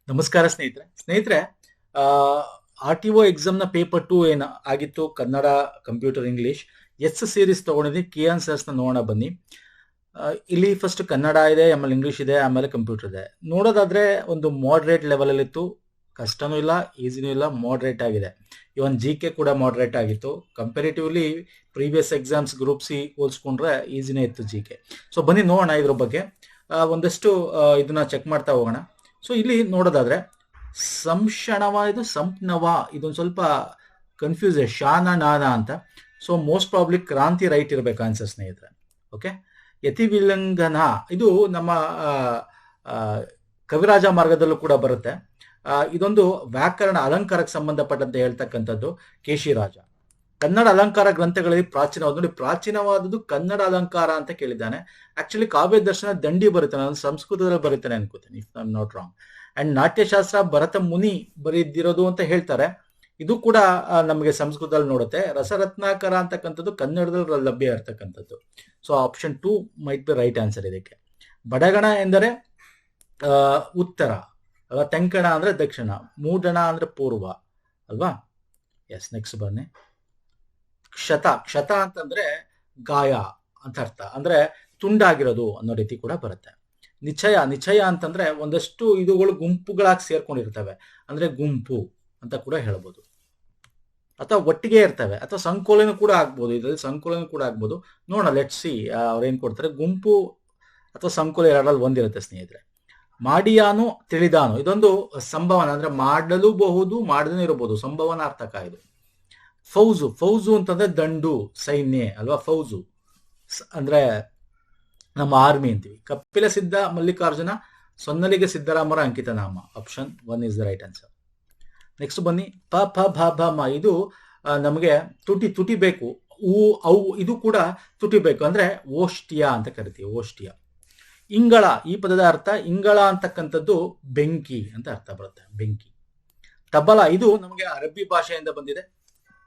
ನಮಸ್ಕಾರ ಸ್ನೇಹಿತರೆ R T O ಎಕ್ಸಾಮ್ನ ಪೇಪರ್ 2 ಏನು ಆಗಿತ್ತು Kannada computer English S series ತಗೊಂಡಿದ್ದೀನಿ ಕೀ ಆನ್ಸರ್ಸ್ನ ನೋಡೋಣ ಬನ್ನಿ. ಇಲ್ಲಿ ಫಸ್ಟ್ ಕನ್ನಡ ಇದೆ, ಆಮೇಲೆ ಇಂಗ್ಲಿಷ್ ಇದೆ, ಆಮೇಲೆ ಕಂಪ್ಯೂಟರ್ ಇದೆ. ನೋಡೋದಾದ್ರೆ ಒಂದು ಮಾಡ್ರೇಟ್ ಲೆವೆಲಲ್ಲಿ ಇತ್ತು, ಕಷ್ಟನೂ ಇಲ್ಲ ಈಸಿನೂ ಇಲ್ಲ, ಮಾಡ್ರೇಟ್ ಆಗಿದೆ. ಇವನ್ ಜಿ ಕೆ ಕೂಡ ಮಾಡ್ರೇಟ್ ಆಗಿತ್ತು. Comparatively previous exams group C ಹೋಲ್ಸ್ಕೊಂಡ್ರೆ ಈಸಿನೇ ಇತ್ತು ಜಿ ಕೆ. ಸೊ ಬನ್ನಿ ನೋಡೋಣ ಇದ್ರ ಬಗ್ಗೆ. ಒಂದಷ್ಟು ಇದನ್ನ ಚೆಕ್ ಮಾಡ್ತಾ ಹೋಗೋಣ. ಸೊ ಇಲ್ಲಿ ನೋಡೋದಾದ್ರೆ ಸಂಶಣವ ಇದು ಸಂಪ್ನವ ಇದೊಂದು ಸ್ವಲ್ಪ ಕನ್ಫ್ಯೂಸ್ ಇದೆ, ಶಾನ ನಾನ ಅಂತ. ಸೊ ಮೋಸ್ಟ್ ಪ್ರಾಬ್ಲಿ ಕ್ರಾಂತಿ ರೈಟ್ ಇರ್ಬೇಕು ಆನ್ಸರ್ ಸ್ನೇಹಿತರೆ. ಓಕೆ, ಯತಿ ವಿಲಂಘನ ಇದು ನಮ್ಮ ಕವಿರಾಜ ಮಾರ್ಗದಲ್ಲೂ ಕೂಡ ಬರುತ್ತೆ. ಇದೊಂದು ವ್ಯಾಕರಣ ಅಲಂಕಾರಕ್ಕೆ ಸಂಬಂಧಪಟ್ಟಂತೆ ಹೇಳ್ತಕ್ಕಂಥದ್ದು ಕೇಶಿರಾಜ. ಕನ್ನಡ ಅಲಂಕಾರ ಗ್ರಂಥಗಳಲ್ಲಿ ಪ್ರಾಚೀನವಾದ ನೋಡಿ, ಪ್ರಾಚೀನವಾದದ್ದು ಕನ್ನಡ ಅಲಂಕಾರ ಅಂತ ಕೇಳಿದ್ದಾನೆ. ಆಕ್ಚುಲಿ ಕಾವ್ಯ ದರ್ಶನ ದಂಡಿ ಬರುತ್ತೆ, ನಾನು ಸಂಸ್ಕೃತದಲ್ಲಿ ಬರೀತಾನೆ ಅನ್ಕೋತೀನಿ if I am not wrong. And Natyashastra Bharata Muni ಬರೆದಿರೋದು ಅಂತ ಹೇಳ್ತಾರೆ. ಇದು ಕೂಡ ನಮಗೆ ಸಂಸ್ಕೃತದಲ್ಲಿ ನೋಡುತ್ತೆ. ರಸರತ್ನಾಕರ ಅಂತಕ್ಕಂಥದ್ದು ಕನ್ನಡದಲ್ಲಿ ಲಭ್ಯ ಇರತಕ್ಕಂಥದ್ದು. So option 2 might be right answer ಇದಕ್ಕೆ. ಬಡಗಣ ಎಂದರೆ ಉತ್ತರ ಅಲ್ವಾ, ತೆಂಕಣ ಅಂದ್ರೆ ದಕ್ಷಿಣ, ಮೂಡಣ ಅಂದ್ರೆ ಪೂರ್ವ ಅಲ್ವಾ. ಎಸ್, ನೆಕ್ಸ್ಟ್ ಬನ್ನಿ. ಕ್ಷತ ಅಂತಂದ್ರೆ ಗಾಯ ಅಂತ ಅರ್ಥ, ಅಂದ್ರೆ ತುಂಡಾಗಿರೋದು ಅನ್ನೋ ರೀತಿ ಕೂಡ ಬರುತ್ತೆ. ನಿಶ್ಚಯ ಅಂತಂದ್ರೆ ಒಂದಷ್ಟು ಇದುಗಳು ಗುಂಪುಗಳಾಗಿ ಸೇರ್ಕೊಂಡಿರ್ತವೆ, ಅಂದ್ರೆ ಗುಂಪು ಅಂತ ಕೂಡ ಹೇಳ್ಬೋದು, ಅಥವಾ ಒಟ್ಟಿಗೆ ಇರ್ತವೆ, ಅಥವಾ ಸಂಕೋಲನ ಕೂಡ ಆಗ್ಬೋದು. ಇದರಲ್ಲಿ ಸಂಕೋಲನ ಕೂಡ ಆಗ್ಬೋದು. ನೋಡೋಣ, ಲೆಟ್ಸ್ ಸಿ ಅವ್ರೇನ್ ಕೊಡ್ತಾರೆ. ಗುಂಪು ಅಥವಾ ಸಂಕೋಲ ಎರಡರಲ್ಲಿ ಒಂದಿರುತ್ತೆ ಸ್ನೇಹಿತರೆ. ಮಾಡಿಯಾನು ತಿಳಿದಾನು ಇದೊಂದು ಸಂಭವನ, ಅಂದ್ರೆ ಮಾಡಲೂಬಹುದು ಮಾಡದೇ ಇರಬಹುದು, ಸಂಭವನಾರ್ಥಕ ಇದು. ಫೌಜು ಅಂತಂದ್ರೆ ದಂಡು, ಸೈನ್ಯ ಅಲ್ವಾ. ಫೌಜು ಅಂದ್ರೆ ನಮ್ಮ ಆರ್ಮಿ ಅಂತೀವಿ. ಕಪಿಲ ಸಿದ್ಧ ಮಲ್ಲಿಕಾರ್ಜುನ, ಸೊನ್ನಲಿಗೆ ಸಿದ್ದರಾಮರ ಅಂಕಿತ ನಾಮ. Option 1 is the right answer. Next ಬನ್ನಿ. ಪ ಫ ಭ ಭ ಮ ಇದು ನಮಗೆ ತುಟಿ ಬೇಕು. ಅವು ಇದು ಕೂಡ ತುಟಿ ಬೇಕು, ಅಂದ್ರೆ ಓಷ್ಟ್ಯ ಅಂತ ಕರಿತೀವಿ, ಓಷ್ಟ್ಯ. ಇಂಗಳ ಈ ಪದದ ಅರ್ಥ, ಇಂಗಳ ಅಂತಕ್ಕಂಥದ್ದು ಬೆಂಕಿ ಅಂತ ಅರ್ಥ ಬರುತ್ತೆ, ಬೆಂಕಿ. ತಬಲ ಇದು ನಮಗೆ ಅರಬ್ಬಿ ಭಾಷೆಯಿಂದ ಬಂದಿದೆ.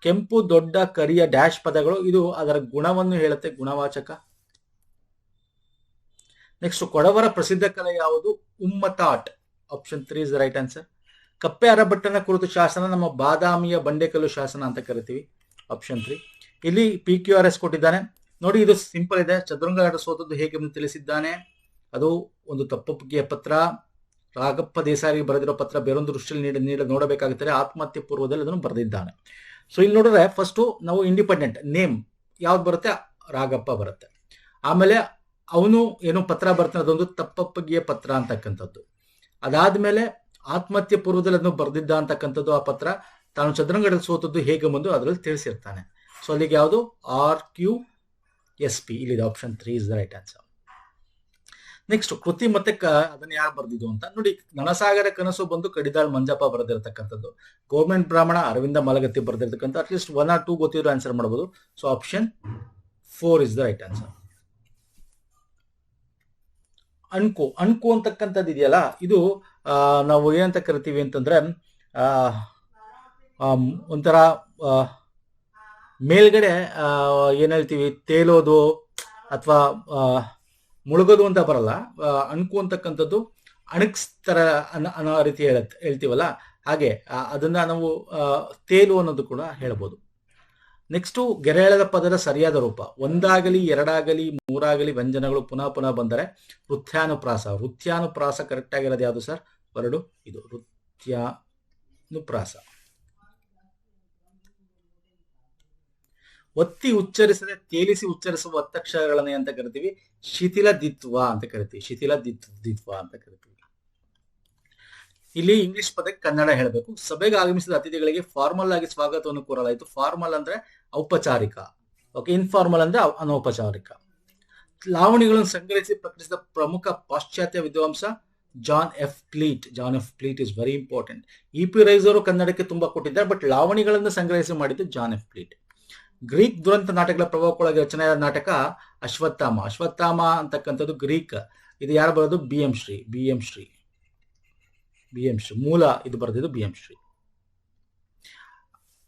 ಕೆಂಪು ದೊಡ್ಡ ಕರಿಯ ಡ್ಯಾಶ್ ಪದಗಳು, ಇದು ಅದರ ಗುಣವನ್ನು ಹೇಳುತ್ತೆ, ಗುಣವಾಚಕ. ನೆಕ್ಸ್ಟ್, ಕೊಡವರ ಪ್ರಸಿದ್ಧ ಕಲೆ ಯಾವುದು? Ummathat. Option 3 is the right answer. ಕಪ್ಪೆ ಅರಬಟ್ಟನ ಕುರಿತು ಶಾಸನ ನಮ್ಮ ಬಾದಾಮಿಯ ಬಂಡೆಕಲ್ಲು ಶಾಸನ ಅಂತ ಕರಿತೀವಿ. ಆಪ್ಷನ್ 3. ಇಲ್ಲಿ PQRS ಕೊಟ್ಟಿದ್ದಾನೆ ನೋಡಿ, ಇದು ಸಿಂಪಲ್ ಇದೆ. ಚದುರಂಗದಾಟ ಸೋತದ್ದು ಹೇಗೆ ತಿಳಿಸಿದ್ದಾನೆ. ಅದು ಒಂದು ತಪ್ಪೊಪ್ಪಿಗೆಯ ಪತ್ರ, ರಾಗಪ್ಪ ದೇಸಾಯಿ ಬರೆದಿರೋ ಪತ್ರ, ಬೇರೊಂದು ದೃಷ್ಟಿಯಲ್ಲಿ ನೀಡ ನೋಡಬೇಕಾಗುತ್ತದೆ. ಆತ್ಮಹತ್ಯೆ ಪೂರ್ವದಲ್ಲಿ ಅದನ್ನು ಬರೆದಿದ್ದಾನೆ. ಸೊ ಇಲ್ಲಿ ನೋಡಿದ್ರೆ ಫಸ್ಟ್ ನಾವು ಇಂಡಿಪೆಂಡೆಂಟ್ ನೇಮ್ ಯಾವ್ದು ಬರುತ್ತೆ, ರಾಗಪ್ಪ ಬರುತ್ತೆ. ಆಮೇಲೆ ಅವನು ಏನೋ ಪತ್ರ ಬರ್ತಾನೆ, ಅದೊಂದು ತಪ್ಪೊಪ್ಪಿಗೆಯ ಪತ್ರ ಅಂತಕ್ಕಂಥದ್ದು. ಅದಾದ್ಮೇಲೆ ಆತ್ಮಹತ್ಯೆ ಪೂರ್ವದಲ್ಲಿ ಅದನ್ನು ಬರೆದಿದ್ದ ಅಂತಕ್ಕಂಥದ್ದು. ಆ ಪತ್ರ ತಾನು ಚದುರಂಗದಲ್ಲಿ ಸೋತದ್ದು ಹೇಗೆ ಬಂದು ಅದರಲ್ಲಿ ತಿಳಿಸಿರ್ತಾನೆ. ಸೊ ಅಲ್ಲಿಗೆ ಯಾವುದು RQSP ಇಲ್ಲಿದೆ. Option 3 is the right answer. Next, ಕೃತಿ ಮತ್ತೆ ಅದನ್ನ ಯಾರು ಬರ್ದಿದ್ದು ಅಂತ ನೋಡಿ. ನನಸಾಗರ ಕನಸು ಬಂದು ಕಡಿದಾಳ್ ಮಂಜಪ್ಪ ಬರೆದಿರತಕ್ಕಂಥದ್ದು. ಗೌರ್ಮೆಂಟ್ ಬ್ರಾಹ್ಮಣ ಅರವಿಂದ ಮಲಗತ್ತಿ ಬರೆದಿರ್ತಕ್ಕಂಥ. ಅಟ್ಲೀಸ್ಟ್ 1 or 2 ಗೊತ್ತಿರೋ ಆನ್ಸರ್ ಮಾಡಬಹುದು. So option 4 is the right answer. ಅಣ್ಕು ಅಂತಕ್ಕಂಥದ್ದು ಇದೆಯಲ್ಲ, ಇದು ನಾವು ಏನಂತ ಕರಿತೀವಿ ಅಂತಂದ್ರೆ ಒಂಥರ ಮೇಲ್ಗಡೆ ಏನ್ ಹೇಳ್ತೀವಿ, ತೇಲೋದು ಅಥವಾ ಮುಳುಗೋದು ಅಂತ ಬರಲ್ಲ. ಅಣ್ಕು ಅಂತಕ್ಕಂಥದ್ದು ಅಣಕ್ಸ್ತರ ಅನ್ನೋ ರೀತಿ ಹೇಳ್ತೀವಲ್ಲ, ಹಾಗೆ ಅದನ್ನ ನಾವು ತೇಲು ಅನ್ನೋದು ಕೂಡ ಹೇಳ್ಬೋದು. ನೆಕ್ಸ್ಟ್, ಗೆರೆಳೆದ ಪದದ ಸರಿಯಾದ ರೂಪ. 1 2 3 ವ್ಯಂಜನಗಳು ಪುನಃ ಬಂದರೆ ವೃತ್ಯಾನುಪ್ರಾಸ ಕರೆಕ್ಟ್ ಆಗಿರೋದು ಯಾವುದು ಸರ್? ಹೊರಡು ಇದು ವೃತ್ಯಾನುಪ್ರಾಸ. ಒತ್ತಿ ಉಚ್ಚರಿಸದೆ ತೇಲಿಸಿ ಉಚ್ಚರಿಸುವ ಒತ್ತಕ್ಷರಗಳನ್ನೇ ಅಂತ ಕರಿತೀವಿ, ಶಿಥಿಲ ದಿತ್ವ ಅಂತ ಕರಿತೀವಿ. ಶಿಥಿಲ ದಿತ್ವ ಅಂತ ಕರಿತೀವಿ. ಇಲ್ಲಿ ಇಂಗ್ಲಿಷ್ ಪದಕ್ಕೆ ಕನ್ನಡ ಹೇಳಬೇಕು. ಸಭೆಗೆ ಆಗಮಿಸಿದ ಅತಿಥಿಗಳಿಗೆ ಫಾರ್ಮಲ್ ಆಗಿ ಸ್ವಾಗತವನ್ನು ಕೋರಲಾಯಿತು. ಫಾರ್ಮಲ್ ಅಂದ್ರೆ ಔಪಚಾರಿಕ, ಓಕೆ. ಇನ್ಫಾರ್ಮಲ್ ಅಂದ್ರೆ ಅನೌಪಚಾರಿಕ. ಲಾವಣಿಗಳನ್ನು ಸಂಗ್ರಹಿಸಿ ಪ್ರಕಟಿಸಿದ ಪ್ರಮುಖ ಪಾಶ್ಚಾತ್ಯ ವಿದ್ವಾಂಸ John F Fleet is very important. EP Rice ಅವರು ಕನ್ನಡಕ್ಕೆ ತುಂಬಾ ಕೊಟ್ಟಿದ್ದಾರೆ, ಬಟ್ ಲಾವಣಿಗಳನ್ನು ಸಂಗ್ರಹಿಸಿ ಮಾಡಿದ್ದು ಜಾನ್ ಎಫ್ ಪ್ಲೀಟ್. ಗ್ರೀಕ್ ದುರಂತ ನಾಟಕಗಳ ಪ್ರಭಾವಕ್ಕೊಳಗೆ ರಚನೆಯಾದ ನಾಟಕ ಅಶ್ವತ್ಥಾಮ ಅಂತಕ್ಕಂಥದ್ದು ಗ್ರೀಕ್. ಇದು ಯಾರು ಬರೋದು? BM ಶ್ರೀ. ಮೂಲ ಇದು ಬರೆದಿದ್ದು BM ಶ್ರೀ.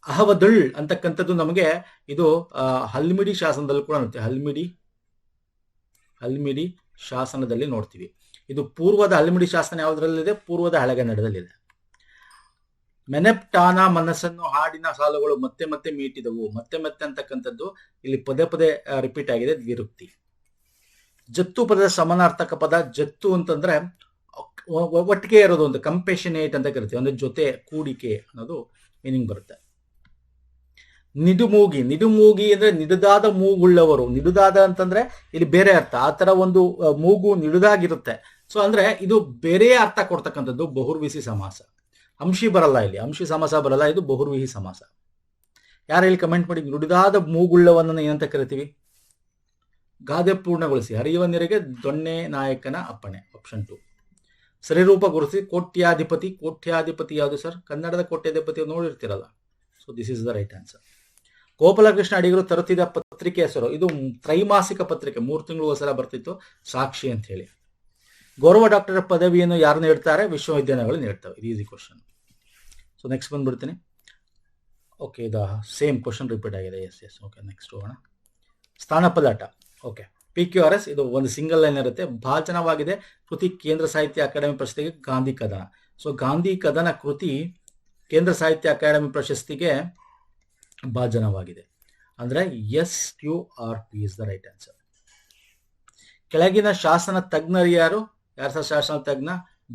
ಅಹವದಳ್ ಅಂತಕ್ಕಂಥದ್ದು ನಮಗೆ ಇದು ಹಲ್ಮಿಡಿ ಶಾಸನದಲ್ಲೂ ಕೂಡ ನೋಡ್ತೀವಿ. ಹಲ್ಮಿಡಿ ಶಾಸನದಲ್ಲಿ ನೋಡ್ತೀವಿ. ಇದು ಪೂರ್ವದ ಹಲ್ಮಿಡಿ ಶಾಸನ ಯಾವುದರಲ್ಲಿದೆ? ಪೂರ್ವದ ಹಳೆಗನ್ನಡದಲ್ಲಿದೆ. ಮೆನೆಪ್ಟಾನ ಮನಸ್ಸನ್ನು ಹಾಡಿನ ಸಾಲುಗಳು ಮತ್ತೆ ಮತ್ತೆ ಮೀಟಿದವು. ಮತ್ತೆ ಮತ್ತೆ ಅಂತಕ್ಕಂಥದ್ದು ಇಲ್ಲಿ ಪದೇ ಪದೇ ರಿಪೀಟ್ ಆಗಿದೆ, ದ್ವಿರುಕ್ತಿ. ಜತ್ತು ಪದದ ಸಮಾನಾರ್ಥಕ ಪದ. ಜತ್ತು ಅಂತಂದ್ರೆ ಒಟ್ಟಿಗೆ ಇರೋದು, ಒಂದು ಕಂಪೇಷನೇಟ್ ಅಂತ ಕರಿತೀವಿ, ಅಂದ್ರೆ ಜೊತೆ, ಕೂಡಿಕೆ ಅನ್ನೋದು ಮೀನಿಂಗ್ ಬರುತ್ತೆ. ನಿಡುಮೂಗಿ. ನಿಡುಮೂಗಿ ಅಂದ್ರೆ ನಿಡುದಾದ ಮೂಗುಳ್ಳವರು. ನಿಡುದಾದ ಅಂತಂದ್ರೆ ಇಲ್ಲಿ ಬೇರೆ ಅರ್ಥ. ಆ ತರ ಒಂದು ಮೂಗು ನಿಡುದಾಗಿರುತ್ತೆ. ಸೊ ಅಂದ್ರೆ ಇದು ಬೇರೆ ಅರ್ಥ ಕೊಡ್ತಕ್ಕಂಥದ್ದು ಬಹುರ್ವಿಸಿ ಸಮಾಸ. ಅಂಶಿ ಬರಲ್ಲ ಇಲ್ಲಿ, ಅಂಶಿ ಸಮಾಸ ಬರಲ್ಲ, ಇದು ಬಹುರ್ವಿಹಿ ಸಮಾಸ. ಯಾರು ಇಲ್ಲಿ ಕಮೆಂಟ್ ಮಾಡಿ, ನುಡಿದಾದ ಮೂಗುಳ್ಳವನ್ನ ಏನಂತ ಕರಿತೀವಿ? ಗಾದೆ ಪೂರ್ಣಗೊಳಿಸಿ. ಹರಿಯುವ ನೀರಿಗೆ ದೊಣ್ಣೆ ನಾಯಕನ ಅಪ್ಪಣೆ. ಆಪ್ಷನ್ 2. ಸರಿರೂಪ ಗುರುಸಿ. ಕೋಟ್ಯಾಧಿಪತಿ. ಕೋಟ್ಯಾಧಿಪತಿ ಯಾವುದು ಸರ್? ಕನ್ನಡದ ಕೋಟ್ಯಾಧಿಪತಿ ನೋಡಿರ್ತೀರಲ್ಲ. So this is the right answer. Gopalakrishna ಅಡಿಗರು ತರುತ್ತಿದ್ದ ಪತ್ರಿಕೆ ಹೆಸರು. ಇದು ತ್ರೈಮಾಸಿಕ ಪತ್ರಿಕೆ, 3 ತಿಂಗಳು ಸಲ ಬರ್ತಿತ್ತು, ಸಾಕ್ಷಿ ಅಂತ ಹೇಳಿ. ಗೌರವ ಡಾಕ್ಟರ್ ಪದವಿಯನ್ನು ಯಾರು ನೀಡ್ತಾರೆ? ವಿಶ್ವವಿದ್ಯಾಲಯಗಳು ನೀಡ್ತವೆ. ಇದು ಈಸಿ ಕ್ವಶನ್. ಸೊ ನೆಕ್ಸ್ಟ್ ಬಂದ್ಬಿಡ್ತೀನಿ. ಓಕೆ, ಇದು ಸೇಮ್ ಕ್ವಶನ್ ರಿಪೀಟ್ ಆಗಿದೆ. ಎಸ್. ಓಕೆ, ನೆಕ್ಸ್ಟ್ ಹೋಗೋಣ. ಸ್ಥಾನಪದಾಟ. Okay, PQRS. ಇದು ಒಂದು ಸಿಂಗಲ್ ಲೈನ್ ಇರುತ್ತೆ. ಭಾಜನವಾಗಿದೆ ಕೃತಿ ಕೇಂದ್ರ ಸಾಹಿತ್ಯ ಅಕಾಡೆಮಿ ಪ್ರಶಸ್ತಿಗೆ ಗಾಂಧಿ ಕದನ. ಸೊ ಗಾಂಧಿ ಕದನ ಕೃತಿ ಕೇಂದ್ರ ಸಾಹಿತ್ಯ ಅಕಾಡೆಮಿ ಪ್ರಶಸ್ತಿಗೆ ಭಾಜನವಾಗಿದೆ. ಅಂದ್ರೆ SQRP is the right answer. ಕೆಳಗಿನ ಶಾಸನ ತಜ್ಞರು ಯಾರು? ಯಾರ ಶಾಸನ ತಜ್ಞ?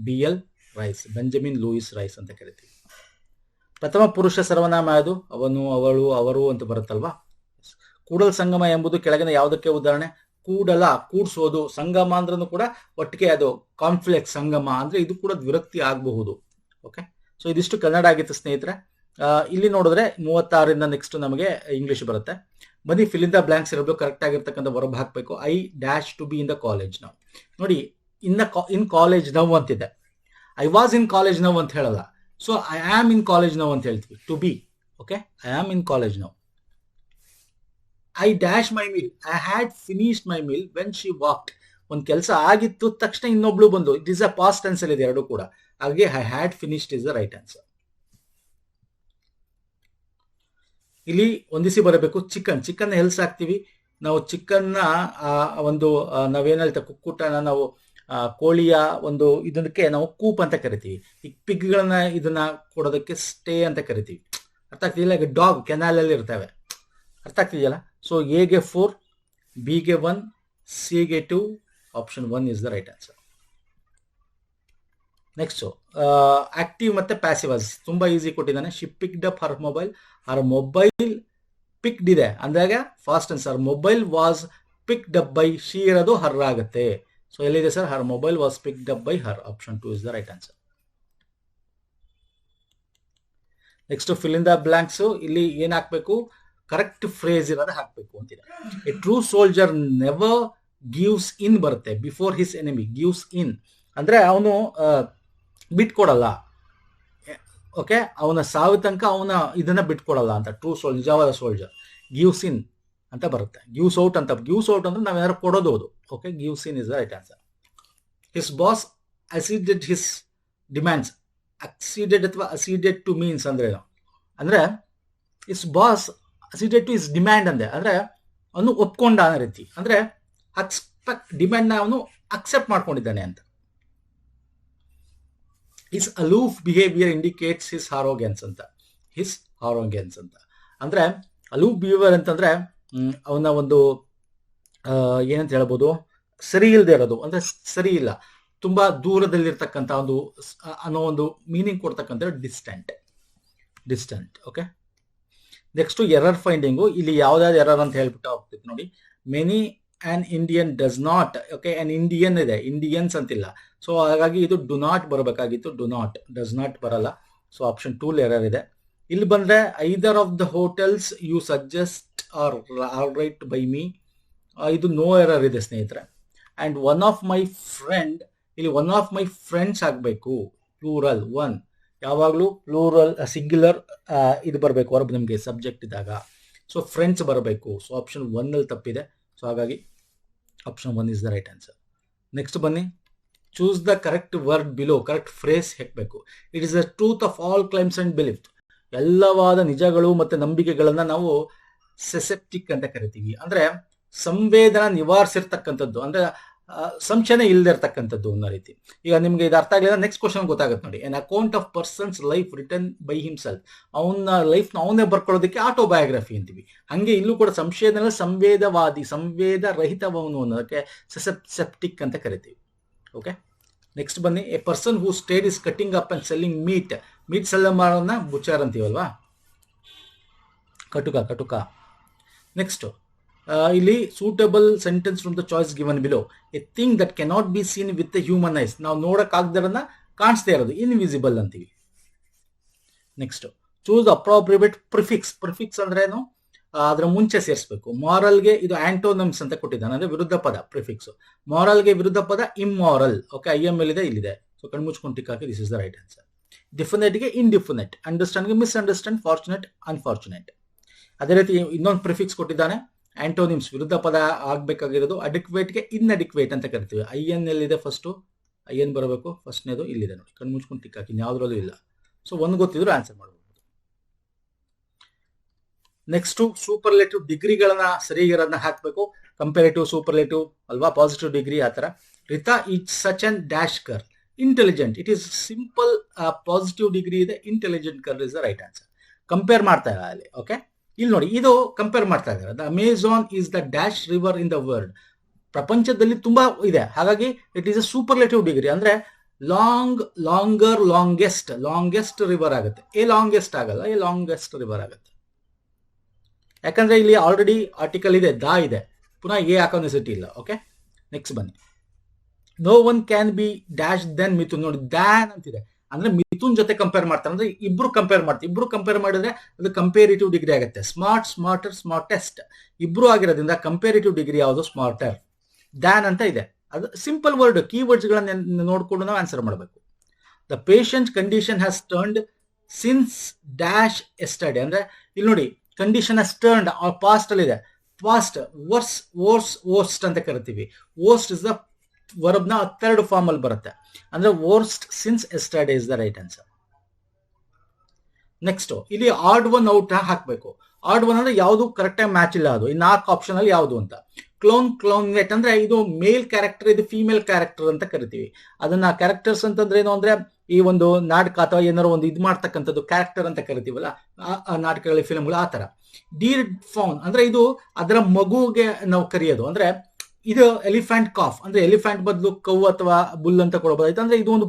BL Rice, Benjamin Lewis Rice ಅಂತ ಕರಿತೀವಿ. ಪ್ರಥಮ ಪುರುಷ ಸರ್ವನಾಮ ಯಾವುದು? ಅವನು, ಅವಳು, ಅವರು ಅಂತ ಬರುತ್ತಲ್ವಾ. ಕೂಡಲ ಸಂಗಮ ಎಂಬುದು ಕೆಳಗಿನ ಯಾವುದಕ್ಕೆ ಉದಾಹರಣೆ? ಕೂಡಲ, ಕೂಡ್ಸೋದು. ಸಂಗಮ ಅಂದ್ರೂ ಕೂಡ ಒಟ್ಟಿಗೆ ಅದು ಕಾನ್ಫ್ಲೆಕ್ಸ್ ಸಂಗಮ, ಅಂದ್ರೆ ಇದು ಕೂಡ ದ್ವಿರಕ್ತಿ ಆಗಬಹುದು. ಓಕೆ, ಸೊ ಇದಿಷ್ಟು ಕನ್ನಡ ಆಗಿತ್ತು ಸ್ನೇಹಿತರೆ. ಇಲ್ಲಿ ನೋಡಿದ್ರೆ 36ರಿಂದ ನೆಕ್ಸ್ಟ್ ನಮಗೆ ಇಂಗ್ಲಿಷ್ ಬರುತ್ತೆ. ಬನ್ನಿ, ಫಿಲ್ ಇನ್ ದ ಬ್ಲಾಂಕ್ಸ್ ಇರಬೇಕು, ಕರೆಕ್ಟ್ ಆಗಿರ್ತಕ್ಕಂಥ ವರ್ಬ್ ಹಾಕಬೇಕು. I dash to be in the college now. ನೋಡಿ, ಇನ್ ಕಾಲೇಜ್ ನೌ ಅಂತಿದೆ. I was in college now ಅಂತ ಹೇಳಲ್ಲ. So I am in college now ಅಂತ ಹೇಳ್ತೀವಿ, to be. Okay, I am in college now. I dash my meal. I had finished my meal when she walked. ಒಂದು ಕೆಲಸ ಆಗಿತ್ತು ತಕ್ಷಣ ಇನ್ನೊಬ್ಳು ಬಂದು, it is a past tense ಅಲ್ಲಿ ಇದೆ ಎರಡು ಕೂಡ. ಹಾಗೆ I had finished is the right answer. ಇಲ್ಲಿ ಹೊಂದಿಸಿ ಬರಬೇಕು. ಚಿಕನ್ ಎಲ್ಲಿ ಸಾಕ್ತಿವಿ ನಾವು? ಚಿಕನ್ನ ಒಂದು ನಾವೇನ್ ಹೇಳ್ತೇವೆ, ಕುಕ್ಕುಟನ ನಾವು ಕೋಳಿಯ ಒಂದು ಇದಕ್ಕೆ ನಾವು ಕೂಪ್ ಅಂತ ಕರಿತೀವಿ. ಈ ಪಿಗ್ಗಳನ್ನ ಇದನ್ನ ಕೊಡೋದಕ್ಕೆ ಸ್ಟೇ ಅಂತ ಕರಿತೀವಿ. ಅರ್ಥ ಆಗ್ತಿದೆಯಲ್ಲ? ಈಗ ಡಾಗ್ ಕೆನಾಲ್ ಅಲ್ಲಿ ಇರ್ತವೆ. ಅರ್ಥ ಆಗ್ತಿದೆಯಲ್ಲ? ಸೊ ಎಗೆ 4, ಬಿಗೆ 1, ಸಿಗೆ 2. Option 1 is the right answer. Next active ಮತ್ತೆ ಪ್ಯಾಸಿವ್ ವಾಯ್ಸ್ ತುಂಬಾ ಈಸಿ ಕೊಟ್ಟಿದ್ದಾನೆ. She picked up Har mobile. Har mobile picked ಇದೆ ಅಂದಾಗ fast answer. Mobile was picked up by. She ಇರೋದು ಹರ್ ಆಗುತ್ತೆ. ಸೊ ಎಲ್ಲಿದೆ sir? Har mobile was picked up by her. Option 2 is the right answer. Next fill in the blanks. ಇಲ್ಲಿ ಏನ್ ಹಾಕ್ಬೇಕು? Correct phrase ಇರೋದು ಹಾಕ್ಬೇಕು ಅಂತಿದೆ. A true soldier never gives ಇನ್ ಬರುತ್ತೆ. Before his enemy. ಗಿವ್ಸ್ ಇನ್ ಅಂದ್ರೆ ಅವನು ಬಿಟ್ಕೊಡಲ್ಲ. ಓಕೆ, ಅವನ ಸಾವು ತನಕ ಅವನ ಇದನ್ನ ಬಿಟ್ಕೊಡಲ್ಲ ಅಂತ. ಟ್ರೂ ಸೋಲ್ಜರ್, ನಿಜವಾದ ಸೋಲ್ಜರ್. ಗಿವ್ಸ್ ಇನ್ ಅಂತ ಬರುತ್ತೆ. ಗಿವ್ಸ್ ಔಟ್ ಅಂತ. ಗಿವ್ಸ್ ಔಟ್ ಅಂದ್ರೆ ನಾವೇನಾದ್ರು ಕೊಡೋದು. Okay, gives in is the right answer. His boss acceded his demands. Acceded ಅಥವಾ ಅಸಿಡೆಡ್ ಟು ಮೀನ್ಸ್ ಅಂದ್ರೆ ಅಂದ್ರೆ his boss acceded to his demand ಅಂದೆ ಅಂದ್ರೆ ಅವನು ಒಪ್ಕೊಂಡ ಅನ್ನೋ ರೀತಿ. ಅಂದ್ರೆ ಡಿಮ್ಯಾಂಡ್ ನ ಅವನು ಅಕ್ಸೆಪ್ಟ್ ಮಾಡ್ಕೊಂಡಿದ್ದಾನೆ ಅಂತ. ಹಿಸ್ ಅಲೂಫ್ ಬಿಹೇವಿಯರ್ ಇಂಡಿಕೇಟ್ಸ್ ಹಿಸ್ ಆರೋಗ್ಯನ್ಸ್ ಅಂತ. ಹಿಸ್ ಆರೋಗ್ಯನ್ಸ್ ಅಂತ ಅಂದ್ರೆ ಅಲೂಫ್ ಬಿಹೇವಿಯರ್ ಅಂತಂದ್ರೆ ಅವನ ಒಂದು ಏನಂತ ಹೇಳ್ಬೋದು, ಸರಿ ಇಲ್ಲದೆ ಇರೋದು ಅಂದ್ರೆ ಸರಿ ಇಲ್ಲ, ತುಂಬಾ ದೂರದಲ್ಲಿರ್ತಕ್ಕಂಥ ಒಂದು ಅನ್ನೋ ಒಂದು ಮೀನಿಂಗ್ ಕೊಡ್ತಕ್ಕಂಥ distant. Okay, next error finding. ಇಲ್ಲಿ ಯಾವ್ದಾದ್ರು ಎರರ್ ಅಂತ ಹೇಳ್ಬಿಟ್ಟು ಹೋಗ್ತೈತೆ ನೋಡಿ. Many an Indian does not. Okay, an Indian ಇದೆ, ಇಂಡಿಯನ್ಸ್ ಅಂತಿಲ್ಲ. ಸೊ ಹಾಗಾಗಿ ಇದು ಡು ನಾಟ್ ಬರಬೇಕಾಗಿತ್ತು. ಡು ನಾಟ್, ಡಸ್ ನಾಟ್ ಬರಲ್ಲ. ಸೊ ಆಪ್ಷನ್ 2 ಎರರ್ ಇದೆ. ಇಲ್ಲಿ ಬಂದ್ರೆ either of the hotels you suggest are all right by me. ಇದು ನೋ ಎರರ್ ಇದೆ ಸ್ನೇಹಿತರೆ. And one of my friend. ಇಲ್ಲಿ ಒನ್ ಆಫ್ ಮೈ ಫ್ರೆಂಡ್ಸ್ ಆಗಬೇಕು. Plural one. ಯಾವಾಗಲೂ ಪ್ಲೂರಲ್ ಸಿಂಗ್ಯುಲರ್ ಇದು ಬರಬೇಕು ವರ್ಬ್ ನಿಮಗೆ ಸಬ್ಜೆಕ್ಟ್ ಇದ್ದಾಗ. ಸೊ ಫ್ರೆಂಡ್ಸ್ ಬರಬೇಕು. ಸೊ ಆಪ್ಷನ್ 1 ಅಲ್ಲಿ ತಪ್ಪಿದೆ. ಸೊ ಹಾಗಾಗಿ option 1 is the right answer. Next ಬನ್ನಿ. Choose the correct word below. Correct phrase ಹಾಕಬೇಕು. It is the truth of all claims and belief. ಎಲ್ಲವಾದ ನಿಜಗಳು ಮತ್ತೆ ನಂಬಿಕೆಗಳನ್ನ ನಾವು ಸೆಸೆಪ್ಟಿಕ್ ಅಂತ ಕರಿತೀವಿ. ಅಂದ್ರೆ ಸಂವೇದನ ನಿವಾರಿಸಿರ್ತಕ್ಕಂಥದ್ದು. ಅಂದ್ರೆ ಸಂಶಯನೇ ಇಲ್ಲದೆ ಇರ್ತಕ್ಕಂಥದ್ದು ಅನ್ನೋ ರೀತಿ. ಈಗ ನಿಮ್ಗೆ ಇದು ಅರ್ಥ ಆಗಲಿಲ್ಲ, ನೆಕ್ಸ್ಟ್ ಕ್ವಶನ್ ಗೊತ್ತಾಗುತ್ತೆ ನೋಡಿ. N account of persons life return by himself, ಅವನ ಲೈಫ್ನ ಅವನೇ ಬರ್ಕೊಳ್ಳೋದಕ್ಕೆ ಆಟೋಬಯೋಗ್ರಫಿ ಅಂತೀವಿ. ಹಂಗೆ ಇಲ್ಲೂ ಕೂಡ ಸಂಶಯದಲ್ಲಿ ಸಂವೇದವಾದಿ, ಸಂವೇದ ರಹಿತವನು ಅನ್ನೋದಕ್ಕೆ ಸೆಪ್ಟಿಕ್ ಅಂತ ಕರಿತೀವಿ. ಓಕೆ, ನೆಕ್ಸ್ಟ್ ಬನ್ನಿ. A person who stayed is cutting up and selling meet cell ಮಾಡೋದನ್ನ ಬುಚರ್ ಅಂತೀವಲ್ವಾ, ಕಟುಕ. ನೆಕ್ಸ್ಟ್ ಇಲ್ಲಿ suitable sentence from the choice given below. A thing that cannot be seen with the human ice, ನಾವು ನೋಡೋಕ್ಕಾಗದನ್ನ ಕಾಣಿಸ್ತಾ ಇರೋದು invisible ಅಂತೀವಿ. Next choose appropriate prefix ಅಂದ್ರೆ ಏನು, ಅದರ ಮುಂಚೆ ಸೇರಿಸಬೇಕು. ಮಾರಲ್ಗೆ ಇದು ಆಂಟೋನಮ್ಸ್ ಅಂತ ಕೊಟ್ಟಿದ್ದಾನೆ, ಅಂದ್ರೆ ವಿರುದ್ಧ ಪದ ಪ್ರಿಫಿಕ್ಸ್. ಮಾರಲ್ಗೆ ವಿರುದ್ಧ ಪದ ಇಮ್ಮಾರಲ್. ಓಕೆ, IML ಇದೆ, ಇಲ್ಲಿದೆ. ಸೊ ಕಣ್ಮುಚ್ಕೊಂಡು ಟಿಕ್ ಹಾಕಿ, this is the right answer. ಡಿಫಿನೆಟ್ಗೆ ಇಂಡಿಫಿನೆಟ್, ಅಂಡರ್ಸ್ಟ್ಯಾಂಡ್ಗೆ ಮಿಸ್ಅಂಡರ್ಸ್ಟ್ಯಾಂಡ್, ಫಾರ್ಚುನೇಟ್ ಅನ್ಫಾರ್ಚುನೇಟ್. ಅದೇ ರೀತಿ ಇನ್ನೊಂದು ಪ್ರಿಫಿಕ್ಸ್ ಕೊಟ್ಟಿದ್ದಾನೆ, ಆಂಟೋನಿಮ್ಸ್ ವಿರುದ್ಧ ಪದ ಆಗ್ಬೇಕಾಗಿರೋದು. ಅಡಿಕ್ವೇಟ್ಗೆ ಇನ್ಅಡಿಕ್ವೇಟ್ ಅಂತ ಕರಿತೀವಿ. IN ಎಲ್ಲಿದೆ, ಫಸ್ಟು IN ಬರಬೇಕು, ಫಸ್ಟ್ನೇದು ಇಲ್ಲಿದೆ ನೋಡಿ. ಕಣ್ಮುಚ್ಕೊಂಡು ಟಿಕ್ ಹಾಕಿ, ಯಾವುದ್ರಲ್ಲೂ ಇಲ್ಲ. ಸೊ ಒಂದು ಗೊತ್ತಿದ್ರು ಆನ್ಸರ್ ಮಾಡಬಹುದು. ನೆಕ್ಸ್ಟ್ ಸೂಪರ್ಲೇಟಿವ್ ಡಿಗ್ರಿಗಳನ್ನ ಸರಿಗಿರೋದನ್ನ ಹಾಕಬೇಕು. ಕಂಪೇರೇಟಿವ್, ಸೂಪರ್ಲೇಟಿವ್ ಅಲ್ವಾ, ಪಾಸಿಟಿವ್ ಡಿಗ್ರಿ ಆ ಥರ. Rita is such and dash girl, intelligent. It is simple. Positive degree ಇದೆ, intelligent girl is the right answer. Compare ಮಾಡ್ತಾ ಇಲ್ಲ ಅಲ್ಲಿ. ಓಕೆ, ಇಲ್ಲಿ ನೋಡಿ, ಇದು ಕಂಪೇರ್ ಮಾಡ್ತಾ ಇದ್ದಾರೆ. The Amazon is the dash river in the world. ಪ್ರಪಂಚದಲ್ಲಿ ತುಂಬಾ ಇದೆ, ಹಾಗಾಗಿ it is a superlative degree. ಅಂದ್ರೆ ಲಾಂಗರ್, ಲಾಂಗೆಸ್ಟ್ ರಿವರ್ ಆಗುತ್ತೆ. ಲಾಂಗೆಸ್ಟ್ ಆಗಲ್ಲ, ಲಾಂಗೆಸ್ಟ್ ರಿವರ್ ಆಗುತ್ತೆ. ಯಾಕಂದ್ರೆ ಇಲ್ಲಿ ಆಲ್ರೆಡಿ ಆರ್ಟಿಕಲ್ ಇದೆ, ಇದೆ, ಪುನಃ ಹಾಕೋ ನೆಸಿಟಿ ಇಲ್ಲ. ಓಕೆ, ನೆಕ್ಸ್ಟ್ ಬನ್ನಿ. No one can be dash then Mithun. ನೋಡಿ, ದ್ಯಾನ್ ಅಂತಿದೆ, ಅಂದ್ರೆ ಮಿಥುನ್ ಜೊತೆ ಕಂಪೇರ್ ಮಾಡ್ತಾರೆ, ಅಂದ್ರೆ ಇಬ್ರು ಕಂಪೇರ್ ಮಾಡಿದ್ರೆ ಅದು ಕಂಪೇರಿಟಿವ್ ಡಿಗ್ರಿ ಆಗುತ್ತೆ. ಸ್ಮಾರ್ಟರ್, ಸ್ಮಾರ್ಟೆಸ್ಟ್ ಇಬ್ರು ಆಗಿರೋದ್ರಿಂದ ಕಂಪೇರಿಟಿವ್ ಡಿಗ್ರಿ ಯಾವುದು, ಸ್ಮಾರ್ಟರ್. ದ್ಯಾನ್ ಅಂತ ಇದೆ, ಅದು ಸಿಂಪಲ್ ವರ್ಡ್, ಕೀವರ್ಡ್ಸ್ ಗಳನ್ನ ನೋಡ್ಕೊಂಡು ನಾವು ಆನ್ಸರ್ ಮಾಡಬೇಕು. The patient condition has turned since dash yesterday. ಅಂದ್ರೆ ಇಲ್ಲಿ ನೋಡಿ, ಕಂಡೀಷನ್ ಹ್ಯಾಸ್ ಟರ್ನ್ಡ್ ಪಾಸ್ಟ್ ಅಲ್ಲಿ ಇದೆ. ಪಾಸ್ಟ್ ವರ್ಸ್ಟ್ ಅಂತ ಕರಿತೀವಿ. ವರ್ಸ್ಟ್ ಇಸ್ ದ ವರ್ಬ್ನ ಥರ್ಡ್ ಫಾರ್ಮ್ ಅಲ್ಲಿ ಬರುತ್ತೆ, ಅಂದ್ರೆ worst since yesterday is the right answer. Next ಇಲ್ಲಿ ಆಡ್ ಒನ್ ಔಟ್ ಹಾಕಬೇಕು. ಆಡ್ ಒನ್ ಅಂದ್ರೆ ಯಾವುದು ಕರೆಕ್ಟ್ ಆಗಿ ಮ್ಯಾಚ್ ಇಲ್ಲ, ಅದು ಈ 4 ಆಪ್ಷನ್ ಅಲ್ಲಿ ಯಾವುದು ಅಂತ. ಕ್ಲೋನ್ವೇಟ್ ಅಂದ್ರೆ ಇದು ಮೇಲ್ ಕ್ಯಾರೆಕ್ಟರ್, ಇದು ಫೀಮೇಲ್ ಕ್ಯಾರೆಕ್ಟರ್ ಅಂತ ಕರಿತೀವಿ. ಅದನ್ನ ಕ್ಯಾರೆಕ್ಟರ್ಸ್ ಅಂತಂದ್ರೆ ಏನು ಅಂದ್ರೆ ಈ ಒಂದು ನಾಟಕ ಅಥವಾ ಏನಾರು ಒಂದು ಇದು ಮಾಡ್ತಕ್ಕಂಥದ್ದು ಕ್ಯಾರೆಕ್ಟರ್ ಅಂತ ಕರಿತೀವಲ್ಲ, ಆ ನಾಟಕಗಳ, ಫಿಲ್ಮ್ಗಳು, ಆ ತರ. ಡೀರ್ ಫೌನ್ ಅಂದ್ರೆ ಇದು ಅದರ ಮಗುಗೆ ನಾವು ಕರೆಯೋದು. ಅಂದ್ರೆ ಇದು ಎಲಿಫೆಂಟ್ ಕಾಫ್, ಅಂದ್ರೆ ಎಲಿಫೆಂಟ್ ಬದಲು ಕೌ ಅಥವಾ ಬುಲ್ ಅಂತ ಕೊಡಬಹುದು. ಅಂದ್ರೆ ಇದು ಒಂದು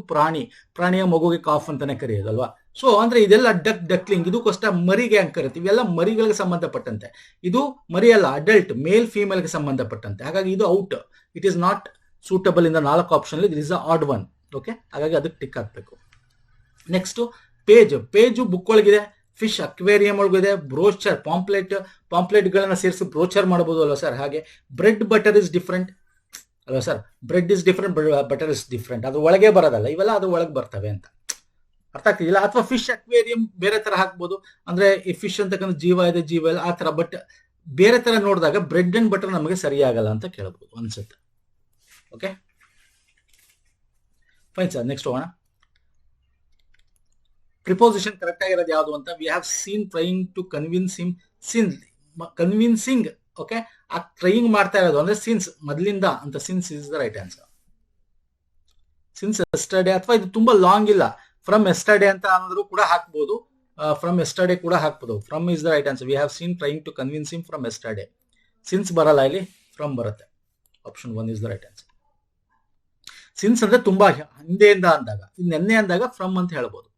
ಪ್ರಾಣಿಯ ಮಗುಗೆ ಕಾಫ್ ಅಂತಾನೆ ಕರೆಯೋದಲ್ವಾ. ಸೊ ಅಂದ್ರೆ ಇದೆಲ್ಲ ಡಕ್ಲಿಂಗ್, ಇದಕ್ಕೋಸ್ಕರ ಮರಿಗೆ ಅಂತ ಕರಿತೀವಿ. ಎಲ್ಲ ಮರಿಗಳಿಗೆ ಸಂಬಂಧಪಟ್ಟಂತೆ. ಇದು ಮರಿ ಅಲ್ಲ, ಅಡಲ್ಟ್, ಮೇಲ್ ಫೀಮೇಲ್ಗೆ ಸಂಬಂಧಪಟ್ಟಂತೆ. ಹಾಗಾಗಿ ಇದು out, it is not suitable ಇಂದ 4 option it is odd one. Okay, ಹಾಗಾಗಿ ಅದಕ್ಕೆ ಟಿಕ್ ಹಾಕ್ಬೇಕು. ನೆಕ್ಸ್ಟ್ ಪೇಜು ಬುಕ್ ಒಳಗಿದೆ, ಫಿಶ್ ಅಕ್ವೇರಿಯಂ ಒಳಗಿದೆ, ಬ್ರೋಚರ್ ಪಾಂಪ್ಲೆಟ್ಗಳನ್ನ ಸೇರಿಸಿ ಬ್ರೋಚರ್ ಮಾಡಬಹುದು ಅಲ್ವಾ ಸರ್. ಹಾಗೆ ಬ್ರೆಡ್ ಬಟರ್ ಇಸ್ ಡಿಫ್ರೆಂಟ್ ಅಲ್ವಾ sir. Bread is different, butter is different. ಅದ್ರ ಒಳಗೆ ಬರೋದಲ್ಲ, ಇವೆಲ್ಲ ಅದ್ರ ಒಳಗೆ ಬರ್ತವೆ ಅಂತ ಅರ್ಥ ಆಗ್ತಿದಿಲ್ಲ. ಅಥವಾ ಫಿಶ್ ಅಕ್ವೇರಿಯಂ ಬೇರೆ ತರ ಹಾಕ್ಬೋದು, ಅಂದ್ರೆ ಈ ಫಿಶ್ ಅಂತಕ್ಕಂಥ ಜೀವ ಇದೆ, ಜೀವ ಇಲ್ಲ, ಆ ತರ. ಬಟ್ ಬೇರೆ ತರ ನೋಡಿದಾಗ ಬ್ರೆಡ್ ಅಂಡ್ ಬಟರ್ ನಮಗೆ ಸರಿಯಾಗಲ್ಲ ಅಂತ ಕೇಳಬಹುದು ಅನ್ಸುತ್ತೆ. ಓಕೆ ಫೈನ್ ಸರ್, ನೆಕ್ಸ್ಟ್ ಹೋಗೋಣ. ಪ್ರಿಪೋಸಿಷನ್ ಕರೆಕ್ಟ್ ಆಗಿರೋದು ಯಾವುದು ಅಂತ. We have seen trying to convince him. Convincing. Okay, ಆ ಟ್ರೈಯಿಂಗ್ ಮಾಡ್ತಾ ಇರೋದು ಅಂದ್ರೆ ಸಿನ್ಸ್, ಮೊದಲಿಂದ ಅಂತ. Since is the right answer. Since yesterday, ಅಥವಾ ಇದು ತುಂಬಾ ಲಾಂಗ್ ಇಲ್ಲ, ಫ್ರಮ್ ಎಸ್ಟರ್ಡೇ ಅಂತ ಅನ್ನೋದು ಕೂಡ ಹಾಕ್ಬೋದು. ಫ್ರಮ್ ಎಸ್ಟರ್ಡೇ ಕೂಡ ಹಾಕ್ಬೋದು. From is the right answer. We have seen trying to convince him from yesterday. Since ಬರಲ್ಲ ಇಲ್ಲಿ, ಫ್ರಮ್ ಬರುತ್ತೆ. Option 1 is the right answer. Since ಅಂದ್ರೆ ತುಂಬಾ ಹಿಂದೆಯಿಂದ ಅಂದಾಗ, ನೆನ್ನೆ ಅಂದಾಗ ಫ್ರಮ್ ಅಂತ ಹೇಳ್ಬೋದು.